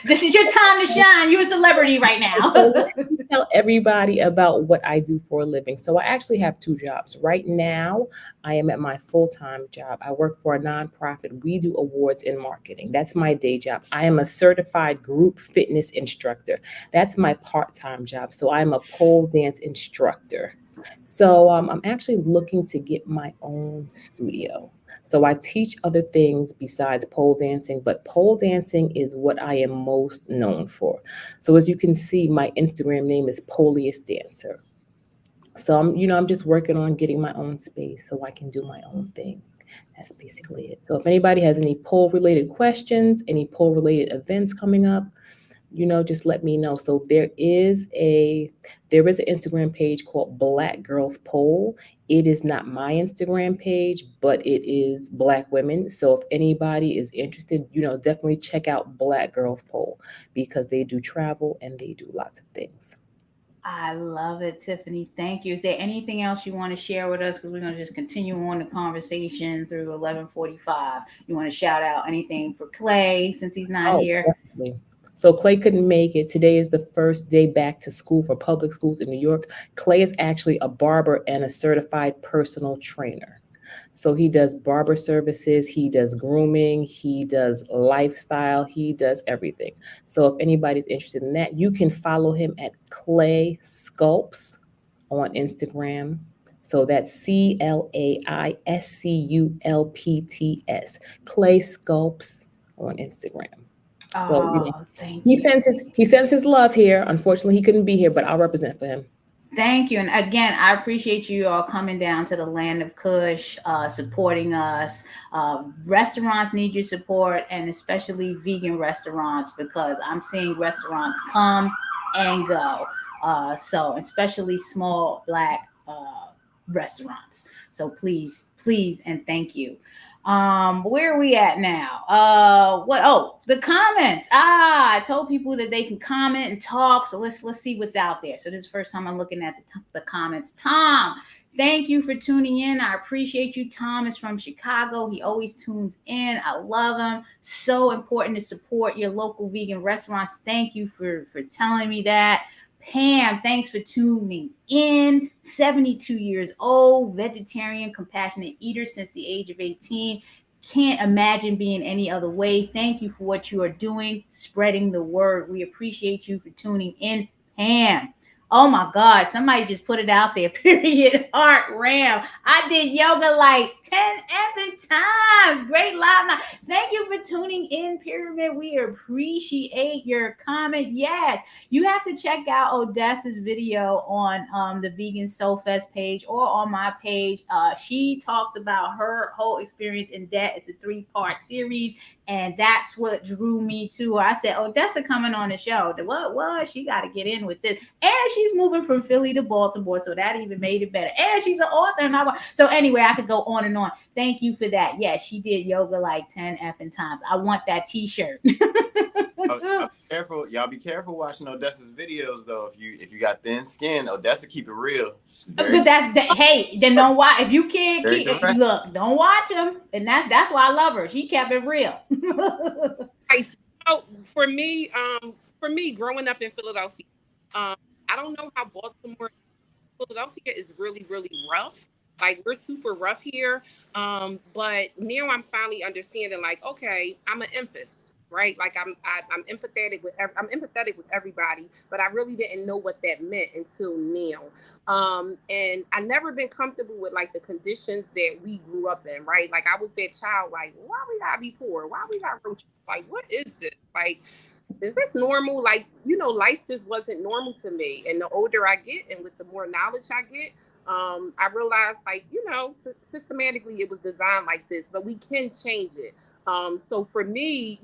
This is your time to shine. You're a celebrity right now. So let me tell everybody about what I do for a living. So I actually have two jobs. Right now, I am at my full-time job. I work for a nonprofit. We do awards in marketing. That's my day job. I am a certified group fitness instructor. That's my part-time job. So I'm a pole dance instructor. So I'm actually looking to get my own studio. So I teach other things besides pole dancing, but pole dancing is what I am most known for. So as you can see, my Instagram name is Poliest Dancer. So I'm just working on getting my own space so I can do my own thing. That's basically it. So if anybody has any pole related questions, any pole related events coming up, just let me know. So there is an Instagram page called Black Girls Pole. It is not my Instagram page, but it is Black women. So if anybody is interested, definitely check out Black Girls Pole because they do travel and they do lots of things. I love it, Tiffany. Thank you. Is there anything else you want to share with us? Because we're going to just continue on the conversation through 11:45. You want to shout out anything for Clay since he's not Oh, here? definitely. So Clay couldn't make it. Today is the first day back to school for public schools in New York. Clay is actually a barber and a certified personal trainer. So he does barber services, he does grooming, he does lifestyle, he does everything. So if anybody's interested in that, you can follow him at Clay Sculpts on Instagram. So that's CLAISCULPTS. Clay Sculpts on Instagram. So Oh, thank he you. sends his love here. Unfortunately, he couldn't be here, but I'll represent for him. Thank you. And again, I appreciate you all coming down to the land of Kush, supporting us. Restaurants need your support, and especially vegan restaurants, because I'm seeing restaurants come and go. So, especially small Black restaurants. So, please, please, and thank you. Where are we at now? The comments. I told people that they can comment and talk. So let's see what's out there. So this is the first time I'm looking at the comments. Tom, thank you for tuning in. I appreciate you. Tom is from Chicago. He always tunes in. I love him. So important to support your local vegan restaurants. Thank you for telling me that. Pam, thanks for tuning in. 72 years old, vegetarian, compassionate eater since the age of 18. can't imagine being any other way. Thank you for what you are doing, spreading the word. We appreciate you for tuning in, Pam. Oh my God, somebody just put it out there. Period. Heart Ram. I did yoga like 10 effing times. Great live night. Thank you for tuning in, Pyramid. We appreciate your comment. Yes, you have to check out Odessa's video on the Vegan Soulfest page or on my page. She talks about her whole experience in debt. It's a 3-part series. And that's what drew me to her. I said, Odessa coming on the show. What? She got to get in with this. And she's moving from Philly to Baltimore. So that even made it better. And she's an author. So anyway, I could go on and on. Thank you for that. Yeah, she did yoga like 10 effing times. I want that t-shirt. Careful, y'all be careful watching Odessa's videos though. If you got thin skin, Odessa keep it real. Hey, then don't watch. If you can't Very keep direct. look, don't watch them. And that's why I love her. She kept it real. So for me, growing up in Philadelphia, I don't know how Philadelphia is really, really rough. Like, we're super rough here. But now I'm finally understanding, like, okay, I'm an empath, right? Like, I'm empathetic with everybody, but I really didn't know what that meant until now. And I never been comfortable with like the conditions that we grew up in, right? Like, I was that child, like, why we gotta be poor? Why we got roaches? Like, what is this? Like, is this normal? Like, life just wasn't normal to me. And the older I get and with the more knowledge I get, I realized, like, systematically it was designed like this, but we can change it. So for me,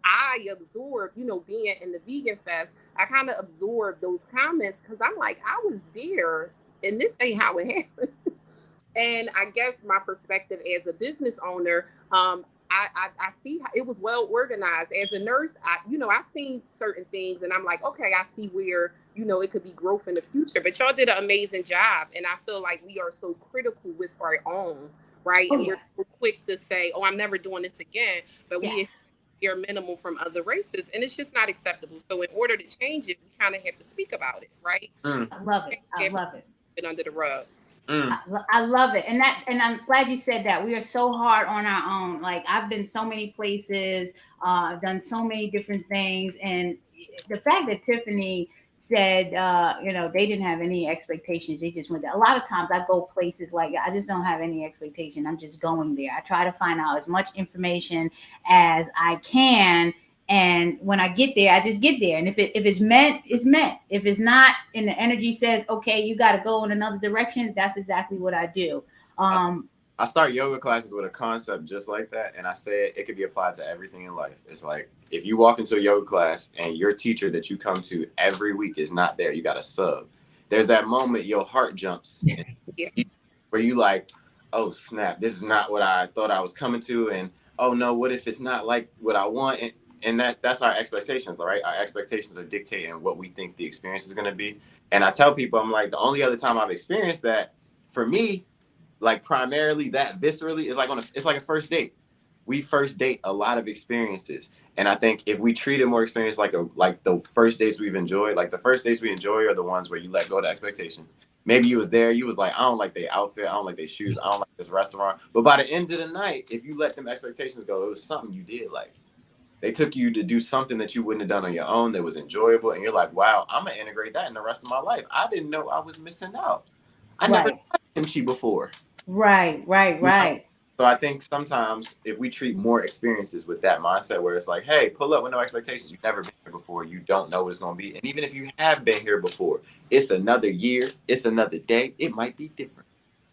I absorbed, being in the Vegan Fest, I kind of absorbed those comments because I'm like, I was there and this ain't how it happened. And I guess my perspective as a business owner, I see how it was well organized. As a nurse, I've seen certain things and I'm like, okay, I see where, it could be growth in the future. But y'all did an amazing job. And I feel like we are so critical with our own, right? Oh, and yeah. we're so quick to say, oh, I'm never doing this again. But Yes. we are minimal from other races. And it's just not acceptable. So in order to change it, we kind of have to speak about it, right? Mm. I love it. I love it. It under the rug. Mm. I love it. And I'm glad you said that. We are so hard on our own. Like, I've been so many places, I've done so many different things. And the fact that Tiffany said, they didn't have any expectations. They just went there. A lot of times I go places like, I just don't have any expectation. I'm just going there. I try to find out as much information as I can. And when I get there, I just get there. And if it's meant, it's meant. If it's not, and the energy says, okay, you got to go in another direction, that's exactly what I do. I start yoga classes with a concept just like that. And I say it could be applied to everything in life. It's like, if you walk into a yoga class and your teacher that you come to every week is not there, you got a sub. There's that moment your heart jumps where you like, oh, snap, this is not what I thought I was coming to. And, oh, no, what if it's not like what I want? And that's our expectations, all right? Our expectations are dictating what we think the experience is going to be. And I tell people, I'm like, the only other time I've experienced that, for me, like primarily that viscerally, is like it's like a first date. We first date a lot of experiences. And I think if we treat it more experience like the first dates we've enjoyed, like the first dates we enjoy are the ones where you let go of the expectations. Maybe you was there, you was like, I don't like their outfit, I don't like their shoes, I don't like this restaurant. But by the end of the night, if you let them expectations go, it was something you did like. They took you to do something that you wouldn't have done on your own that was enjoyable. And you're like, wow, I'm going to integrate that in the rest of my life. I didn't know I was missing out. I never had kimchi before. Right. So I think sometimes if we treat more experiences with that mindset where it's like, hey, pull up with no expectations. You've never been here before. You don't know what it's going to be. And even if you have been here before, it's another year. It's another day. It might be different.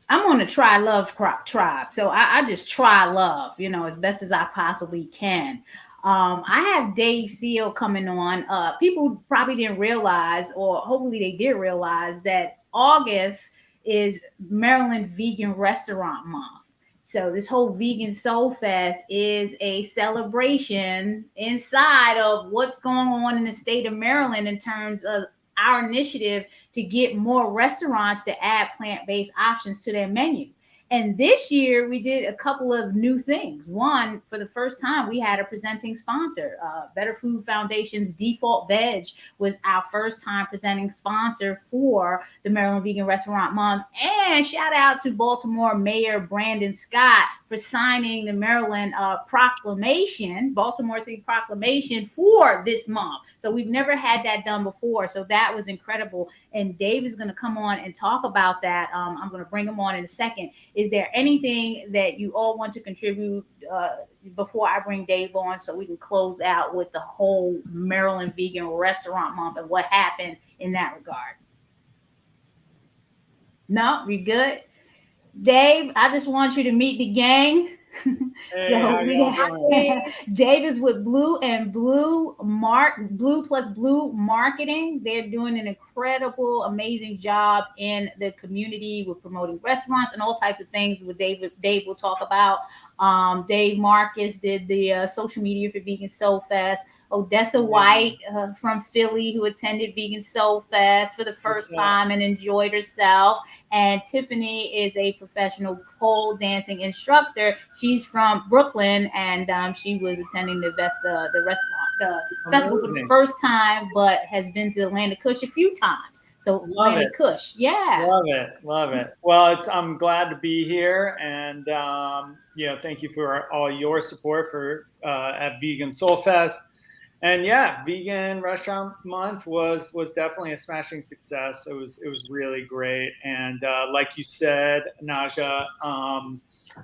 I'm on the try love tribe. So I just try love, as best as I possibly can. I have Dave Seel coming on. People probably didn't realize, or hopefully they did realize, that August is Maryland Vegan Restaurant Month. So this whole Vegan Soul Fest is a celebration inside of what's going on in the state of Maryland in terms of our initiative to get more restaurants to add plant-based options to their menu. And this year we did a couple of new things. One, for the first time, we had a presenting sponsor. Better Food Foundation's Default Veg was our first time presenting sponsor for the Maryland Vegan Restaurant Month. And shout out to Baltimore Mayor Brandon Scott for signing the Maryland proclamation, Baltimore City proclamation for this month. So we've never had that done before. So that was incredible. And Dave is going to come on and talk about that. I'm going to bring him on in a second. Is there anything that you all want to contribute before I bring Dave on so we can close out with the whole Maryland Vegan Restaurant Month and what happened in that regard? No, we good? Blue I just want you to meet the gang. So we have Dave is with Blue and Blue plus Blue Marketing. They're doing an incredible, amazing job in the community with promoting restaurants and all types of things. With Dave will talk about. Dave Marcus did the social media for Vegan Soulfest. Odessa White from Philly, who attended Vegan Soulfest for the first time and enjoyed herself. And Tiffany is a professional pole dancing instructor. She's from Brooklyn, and she was attending the festival for the first time, but has been to Land of Kush a few times. So Land of Kush, yeah. Love it. Well, I'm glad to be here, and thank you for all your support for at Vegan Soulfest. And yeah, Vegan Restaurant Month was definitely a smashing success. It was really great, and like you said, Naja,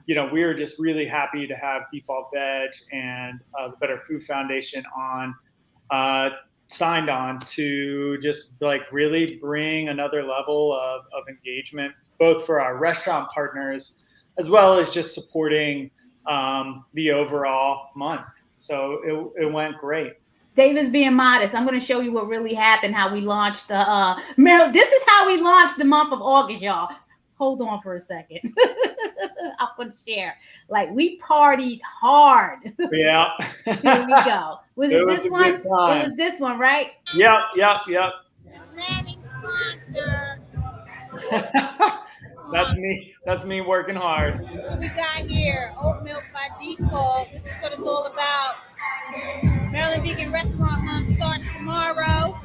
we were just really happy to have Default Veg and the Better Food Foundation signed on to just like really bring another level of engagement, both for our restaurant partners as well as just supporting the overall month. So it went great. David's being modest. I'm going to show you what really happened, how we launched this is how we launched the month of August, y'all. Hold on for a second. I'm going to share. Like, we partied hard. Yeah. Here we go. Was it this one? It was this one, right? Yep. Presenting sponsor. That's me working hard. What we got here, oat milk by default. This is what it's all about. Maryland Vegan Restaurant Month starts tomorrow,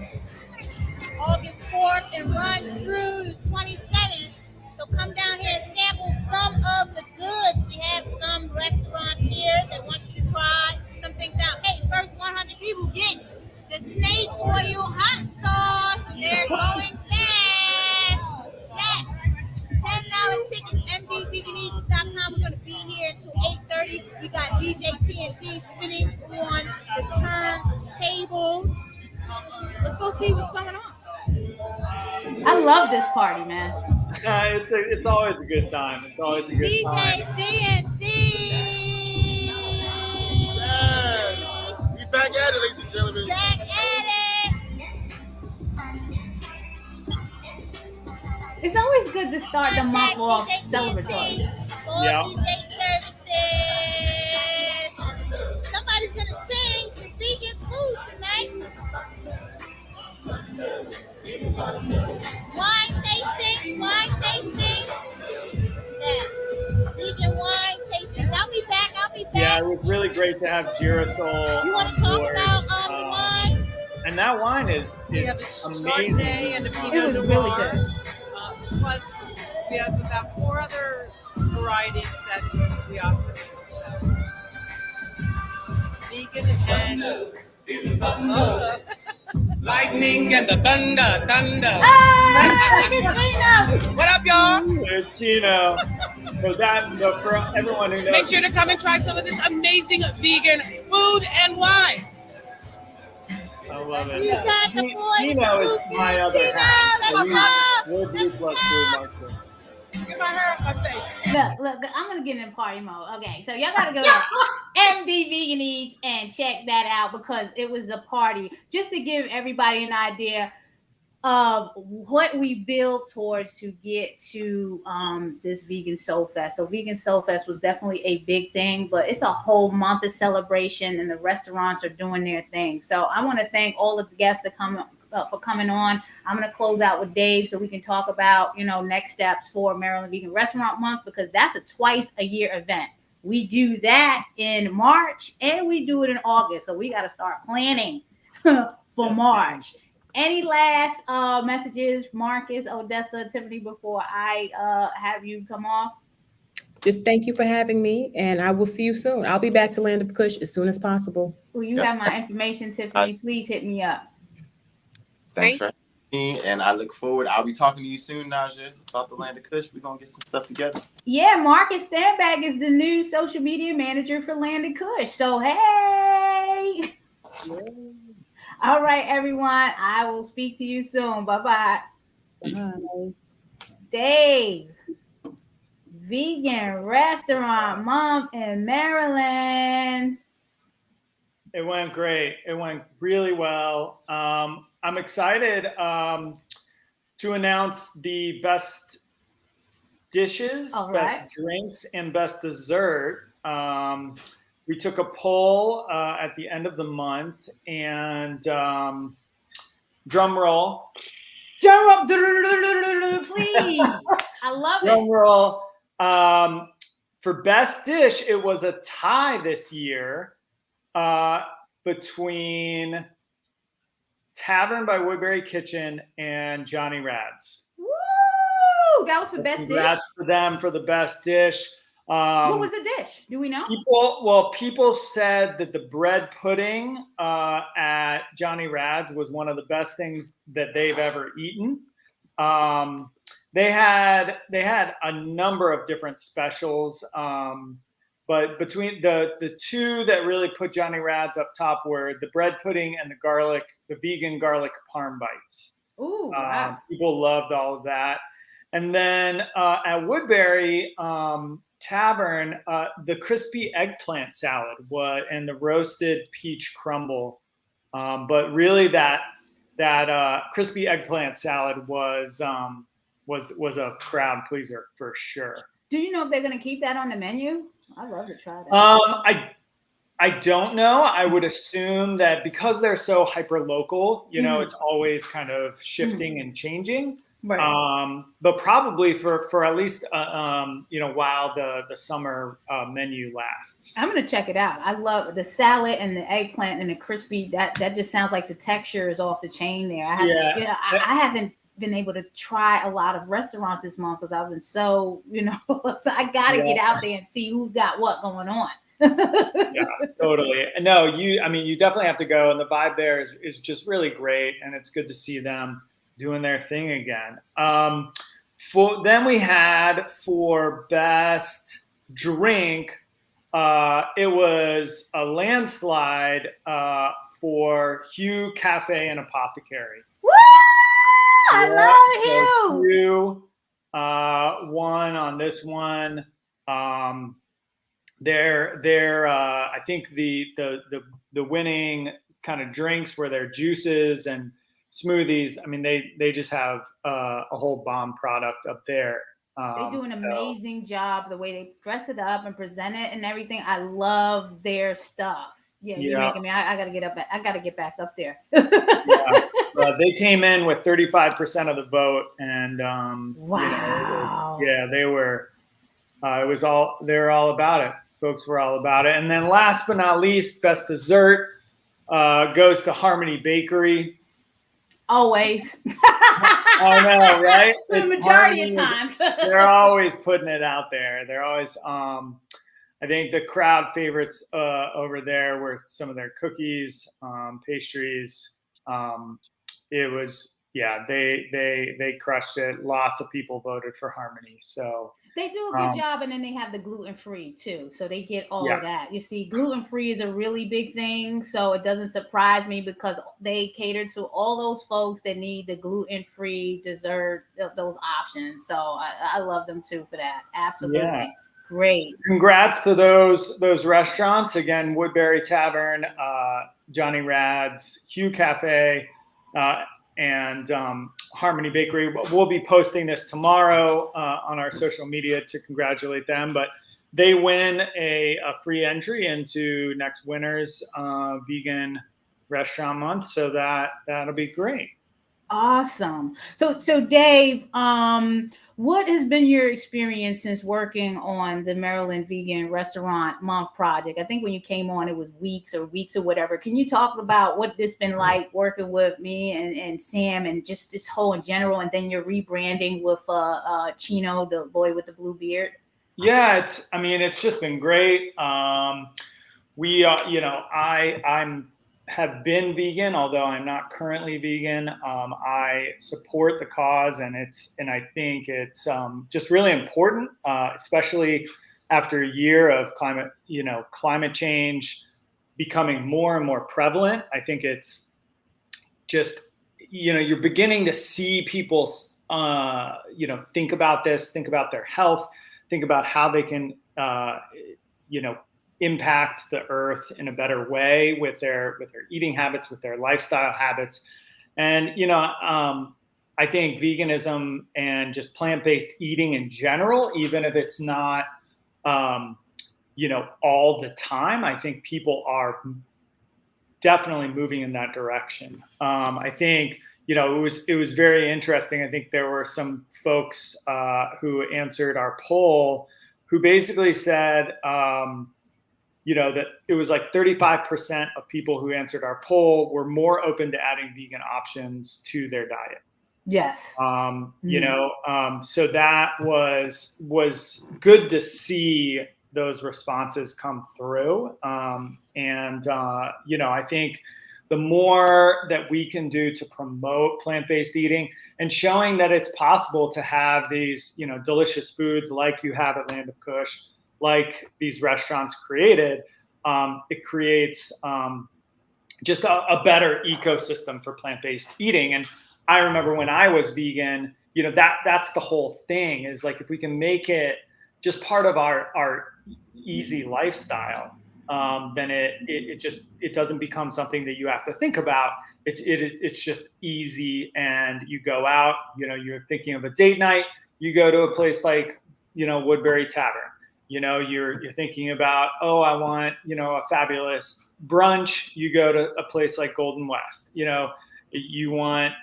August 4th, and runs through the 27th. So come down here and sample some of the goods. We have some restaurants here that want you to try some things out. Hey, first 100 people get the snake oil hot sauce. They're going fast. Yes. $10 tickets, mdveganeats.com. We're going to be here until 8:30. We got DJ TNT spinning on the turntables. Let's go see what's going on. I love this party, man. It's always a good time. It's always a good DJ time. DJ TNT. We back at it, ladies and gentlemen. Back at it. It's always good to start the month off celebratory. Yeah. DJ services. Somebody's gonna sing for vegan food tonight. Wine tasting. Yeah. Vegan wine tasting. I'll be back. Yeah, it was really great to have Girasol. You want to talk about the wine? And that wine is amazing. And it was really good. Plus, we have about 4 other varieties that we offer. Vegan and Lightning and the thunder. What up, y'all? There's Gino. So for everyone who knows, make sure to come and try some of this amazing vegan food and wine. I love it. You got the boy. Gino is my other half. We're Blue plus Blue Marketing. Get my hair off my face. Look, I'm gonna get in party mode. Okay, so y'all gotta go to MD Vegan Eats and check that out because it was a party. Just to give everybody an idea of what we built towards to get to this Vegan Soulfest. So Vegan Soulfest was definitely a big thing, but it's a whole month of celebration and the restaurants are doing their thing. So I want to thank all of the guests that for coming on. I'm going to close out with Dave so we can talk about, next steps for Maryland Vegan Restaurant Month, because that's a twice a year event. We do that in March and we do it in August. So we got to start planning for March. Any last messages, Marcus, Odessa, Tiffany, before I have you come off? just thank you for having me, and I will see you soon. I'll be back to Land of Kush as soon as possible. Well, you Yep. have my information, Tiffany. Please hit me up. Thanks for having me, and I look forward. I'll be talking to you soon, Naja, about the Land of Kush. We're gonna get some stuff together. Yeah, Marcus Stanback is the new social media manager for Land of Kush. So hey. All right, everyone. I will speak to you soon. Bye-bye. Bye. Dave, vegan restaurant month in Maryland. It went great. It went really well. I'm excited to announce the best dishes, All best right. drinks, and best dessert. We took a poll at the end of the month, and drum roll. Drum roll, please. I love Drum it. roll. For best dish, it was a tie this year between Tavern by Woodbury Kitchen and Johnny Rad's. Woo! That was for best dish. Congrats to them for the best dish. What was the dish? Do we know? People said that the bread pudding at Johnny Rad's was one of the best things that they've ever eaten. They had a number of different specials, but between the two that really put Johnny Rad's up top were the bread pudding and the vegan garlic parm bites. Ooh, wow. People loved all of that. And then at Woodbury Tavern, the crispy eggplant salad and the roasted peach crumble. But really that crispy eggplant salad was a crowd pleaser for sure. Do you know if they're going to keep that on the menu? I'd love to try that. I don't know. I would assume that because they're so hyper local, it's always kind of shifting and changing. Right. But probably for at least while the summer menu lasts. I'm gonna check it out. I love the salad and the eggplant and the crispy. That just sounds like the texture is off the chain there. I haven't been able to try a lot of restaurants this month because I've been so so I gotta get out there and see who's got what going on. Yeah, totally. No, you definitely have to go, and the vibe there is just really great, and it's good to see them doing their thing again. Then we had for best drink, it was a landslide for Hugh Cafe and Apothecary. Woo! I love Hugh. Hugh won on this one. They're I think the winning kind of drinks were their juices and smoothies. I mean, they just have a whole bomb product up there. They do an amazing job the way they dress it up and present it and everything. I love their stuff. Yeah, you're making me. I gotta get up. I gotta get back up there. They came in with 35% of the vote, and wow. They were. They're all about it. Folks were all about it. And then last but not least, best dessert goes to Harmony Bakery. Always. I know, right? The majority of times. They're always putting it out there. They're always, I think the crowd favorites over there were some of their cookies, pastries. It was, they crushed it. Lots of people voted for Harmony. So they do a good job, and then they have the gluten-free too. So they get all of that. You see, gluten-free is a really big thing. So it doesn't surprise me because they cater to all those folks that need the gluten-free dessert, those options. So I love them too for that. Absolutely. Yeah. Great. Congrats to those restaurants. Again, Woodbury Tavern, Johnny Rad's, Hugh Cafe, and Harmony Bakery. We'll be posting this tomorrow on our social media to congratulate them. But they win a free entry into next winter's vegan restaurant month. So that'll be great. Awesome. So Dave, what has been your experience since working on the Maryland Vegan Restaurant Month project? I think when you came on, it was weeks or whatever. Can you talk about what it's been like working with me and Sam and just this whole in general, and then your rebranding with Chino, the boy with the blue beard? Yeah, it's just been great. We have been vegan, although I'm not currently vegan. I support the cause, and I think it's just really important, especially after a year of climate change becoming more and more prevalent. I think it's just, you're beginning to see people, think about this, think about their health, think about how they can, impact the earth in a better way with their eating habits, with their lifestyle habits. And, I think veganism and just plant-based eating in general, even if it's not, all the time, I think people are definitely moving in that direction. I think, it was very interesting. I think there were some folks who answered our poll who basically said, that it was like 35% of people who answered our poll were more open to adding vegan options to their diet. Yes. So that was good to see those responses come through. I think the more that we can do to promote plant-based eating and showing that it's possible to have these, delicious foods like you have at Land of Kush, like these restaurants created, it creates just a better ecosystem for plant-based eating. And I remember when I was vegan, that's the whole thing, is like, if we can make it just part of our easy lifestyle, then it doesn't become something that you have to think about. It's just easy, and you go out, you're thinking of a date night, you go to a place like, Woodbury Tavern. You're thinking about, oh, I want, a fabulous brunch. You go to a place like Golden West. You want,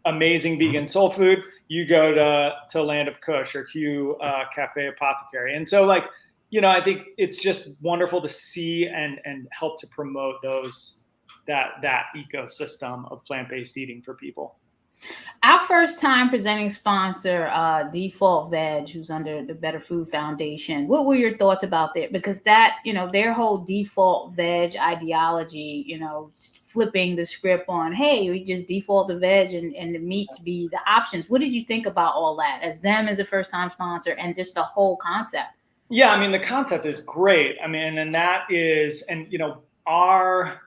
amazing vegan soul food. You go to Land of Kush or Hugh Cafe Apothecary. And so, I think it's just wonderful to see and help to promote that ecosystem of plant-based eating for people. Our first time presenting sponsor, Default Veg, who's under the Better Food Foundation. What were your thoughts about that? Because that, their whole default veg ideology, flipping the script on, hey, we just default the veg and the meat to be the options. What did you think about all that as a first time sponsor and just the whole concept? Yeah, the concept is great. And that is, and our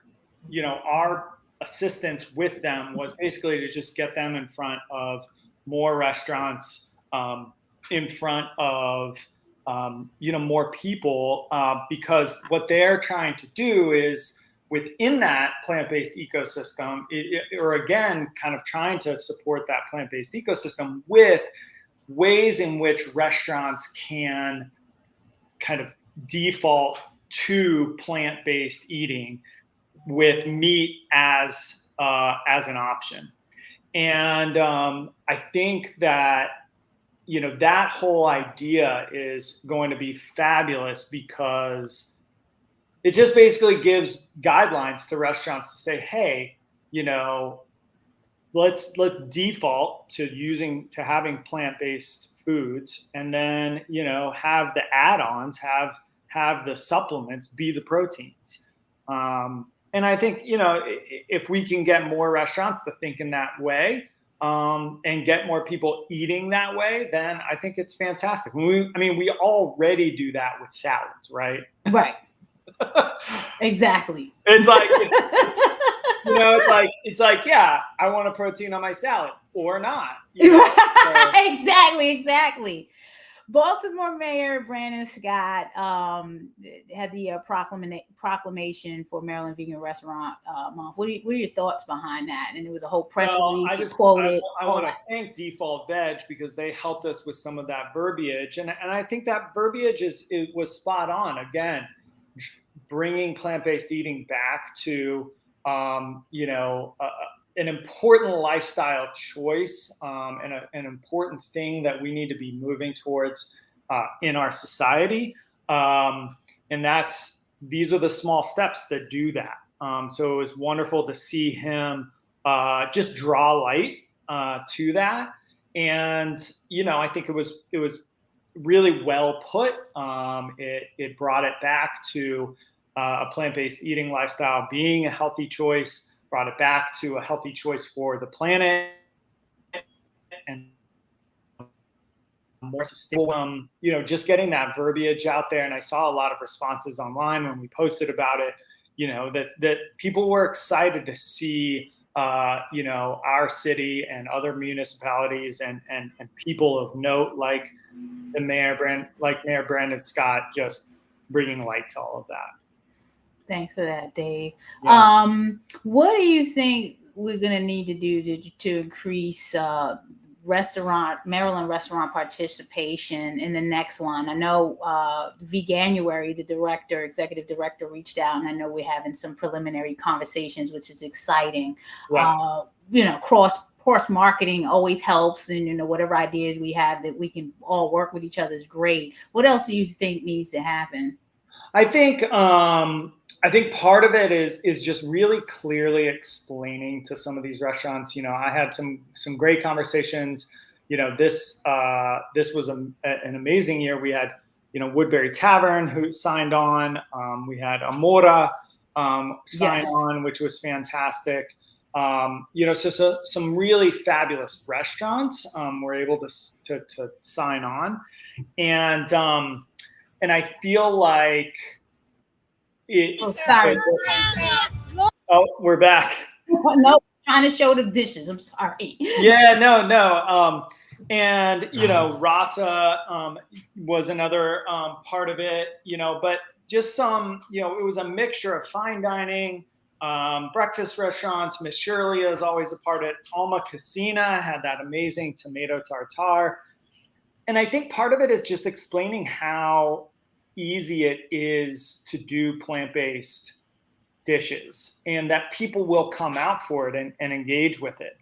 assistance with them was basically to just get them in front of more restaurants, in front of more people, because what they're trying to do is, within that plant-based ecosystem, or again, kind of trying to support that plant-based ecosystem with ways in which restaurants can kind of default to plant-based eating with meat as an option. And I think that, that whole idea is going to be fabulous, because it just basically gives guidelines to restaurants to say, hey, let's default to having plant-based foods, and then, have the add-ons, have the supplements be the proteins. And I think, if we can get more restaurants to think in that way, and get more people eating that way, then I think it's fantastic. We already do that with salads, right? Right. Exactly. It's like, yeah, I want a protein on my salad or not. Exactly. Baltimore Mayor Brandon Scott had the proclamation for Maryland Vegan Restaurant Month. What are your thoughts behind that? And it was a whole press release. I want to thank Default Veg, because they helped us with some of that verbiage, and I think that verbiage was spot on. Again, bringing plant-based eating back to an important lifestyle choice, and an important thing that we need to be moving towards in our society. And these are the small steps that do that. So it was wonderful to see him just draw light to that. And, I think it was really well put. It brought it back to a plant-based eating lifestyle being a healthy choice, brought it back to a healthy choice for the planet and more sustainable. Just getting that verbiage out there. And I saw a lot of responses online when we posted about it, that people were excited to see, our city and other municipalities and people of note like Mayor Brandon Scott just bringing light to all of that. Thanks for that, Dave. Yeah. What do you think we're going to need to do to increase Maryland restaurant participation in the next one? I know Veganuary, the executive director, reached out, and I know we're having some preliminary conversations, which is exciting. Right. Cross marketing always helps, and whatever ideas we have that we can all work with each other is great. What else do you think needs to happen? I think part of it is just really clearly explaining to some of these restaurants. I had some great conversations. This was an amazing year. We had Woodbury Tavern who signed on. We had Amora sign on, which was fantastic. So some really fabulous restaurants were able to sign on, and I feel like it. Oh, sorry. Oh, we're back. No, trying to show the dishes. I'm sorry. Yeah, no. And Rasa was another part of it. But just some. It was a mixture of fine dining, breakfast restaurants. Miss Shirley is always a part of it. Alma Casina had that amazing tomato tartare. And I think part of it is just explaining how easy it is to do plant-based dishes and that people will come out for it and engage with it.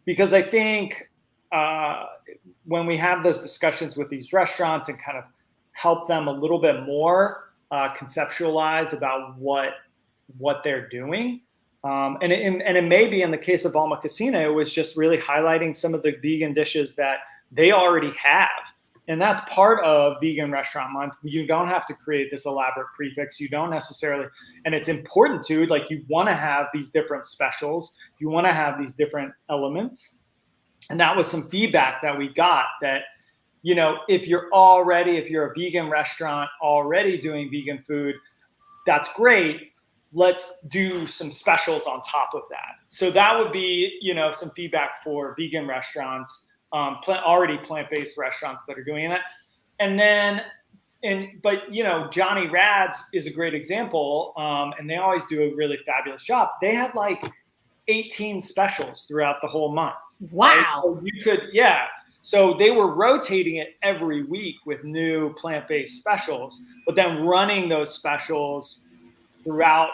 Because I think when we have those discussions with these restaurants and kind of help them a little bit more conceptualize about what they're doing. And it may be in the case of Alma Casina, it was just really highlighting some of the vegan dishes that they already have. And that's part of Vegan Restaurant Month. You don't have to create this elaborate prefix. You don't necessarily, and it's important to, you want to have these different specials. You want to have these different elements. And that was some feedback that we got that, if you're a vegan restaurant already doing vegan food, that's great. Let's do some specials on top of that. So that would be, some feedback for vegan restaurants. Already plant-based restaurants that are doing that. But Johnny Rad's is a great example. And they always do a really fabulous job. They had 18 specials throughout the whole month. Wow. Right? So you could, So they were rotating it every week with new plant-based specials, but then running those specials throughout,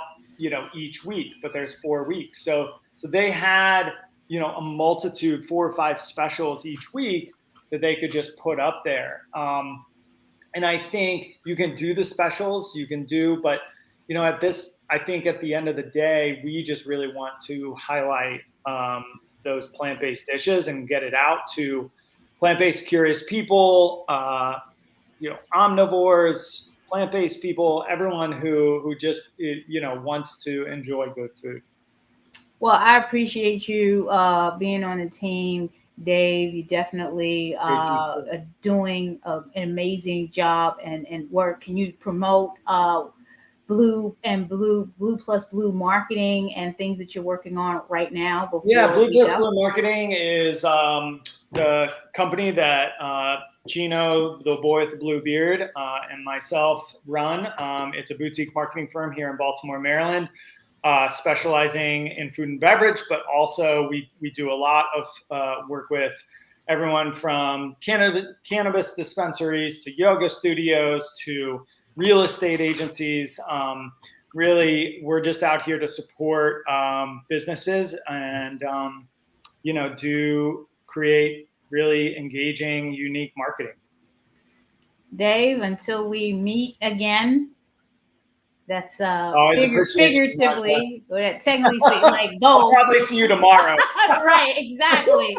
each week, but there's 4 weeks. So they had, a multitude, 4 or 5 specials each week that they could just put up there. And I think you can do the specials, but I think at the end of the day, we just really want to highlight those plant-based dishes and get it out to plant-based curious people, omnivores, plant-based people, everyone who just, wants to enjoy good food. Well, I appreciate you being on the team, Dave. You definitely are doing an amazing job and work. Can you promote Blue Plus Blue marketing and things that you're working on right now? Blue Plus Blue marketing is the company that Chino, the boy with the blue beard, and myself run. It's a boutique marketing firm here in Baltimore, Maryland. Specializing in food and beverage, but also we do a lot of work with everyone from cannabis dispensaries to yoga studios to real estate agencies. Really, we're just out here to support businesses and create really engaging, unique marketing. Dave, until we meet again, That's Always appreciate you, figuratively, or technically like I'll both. probably see you tomorrow. Right, exactly.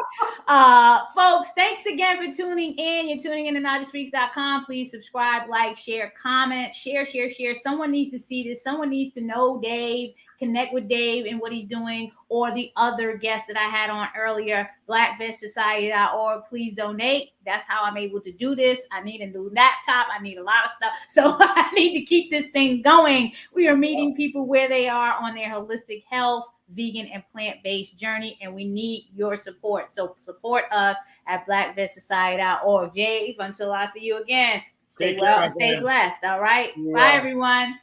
Folks, thanks again for tuning in. You're tuning in to NajaSpeaks.com. Please subscribe, like, share, comment, share. Someone needs to see this. Someone needs to know Dave, connect with Dave and what he's doing, or the other guests that I had on earlier, BlackVestSociety.org. Please donate. That's how I'm able to do this. I need a new laptop. I need a lot of stuff. So I need to keep this thing going. We are meeting people where they are on their holistic health, vegan, and plant-based journey, and we need your support. So support us at BlackVestSociety.org. Dave, until I see you again, stay well and stay blessed. All right. Bye, everyone.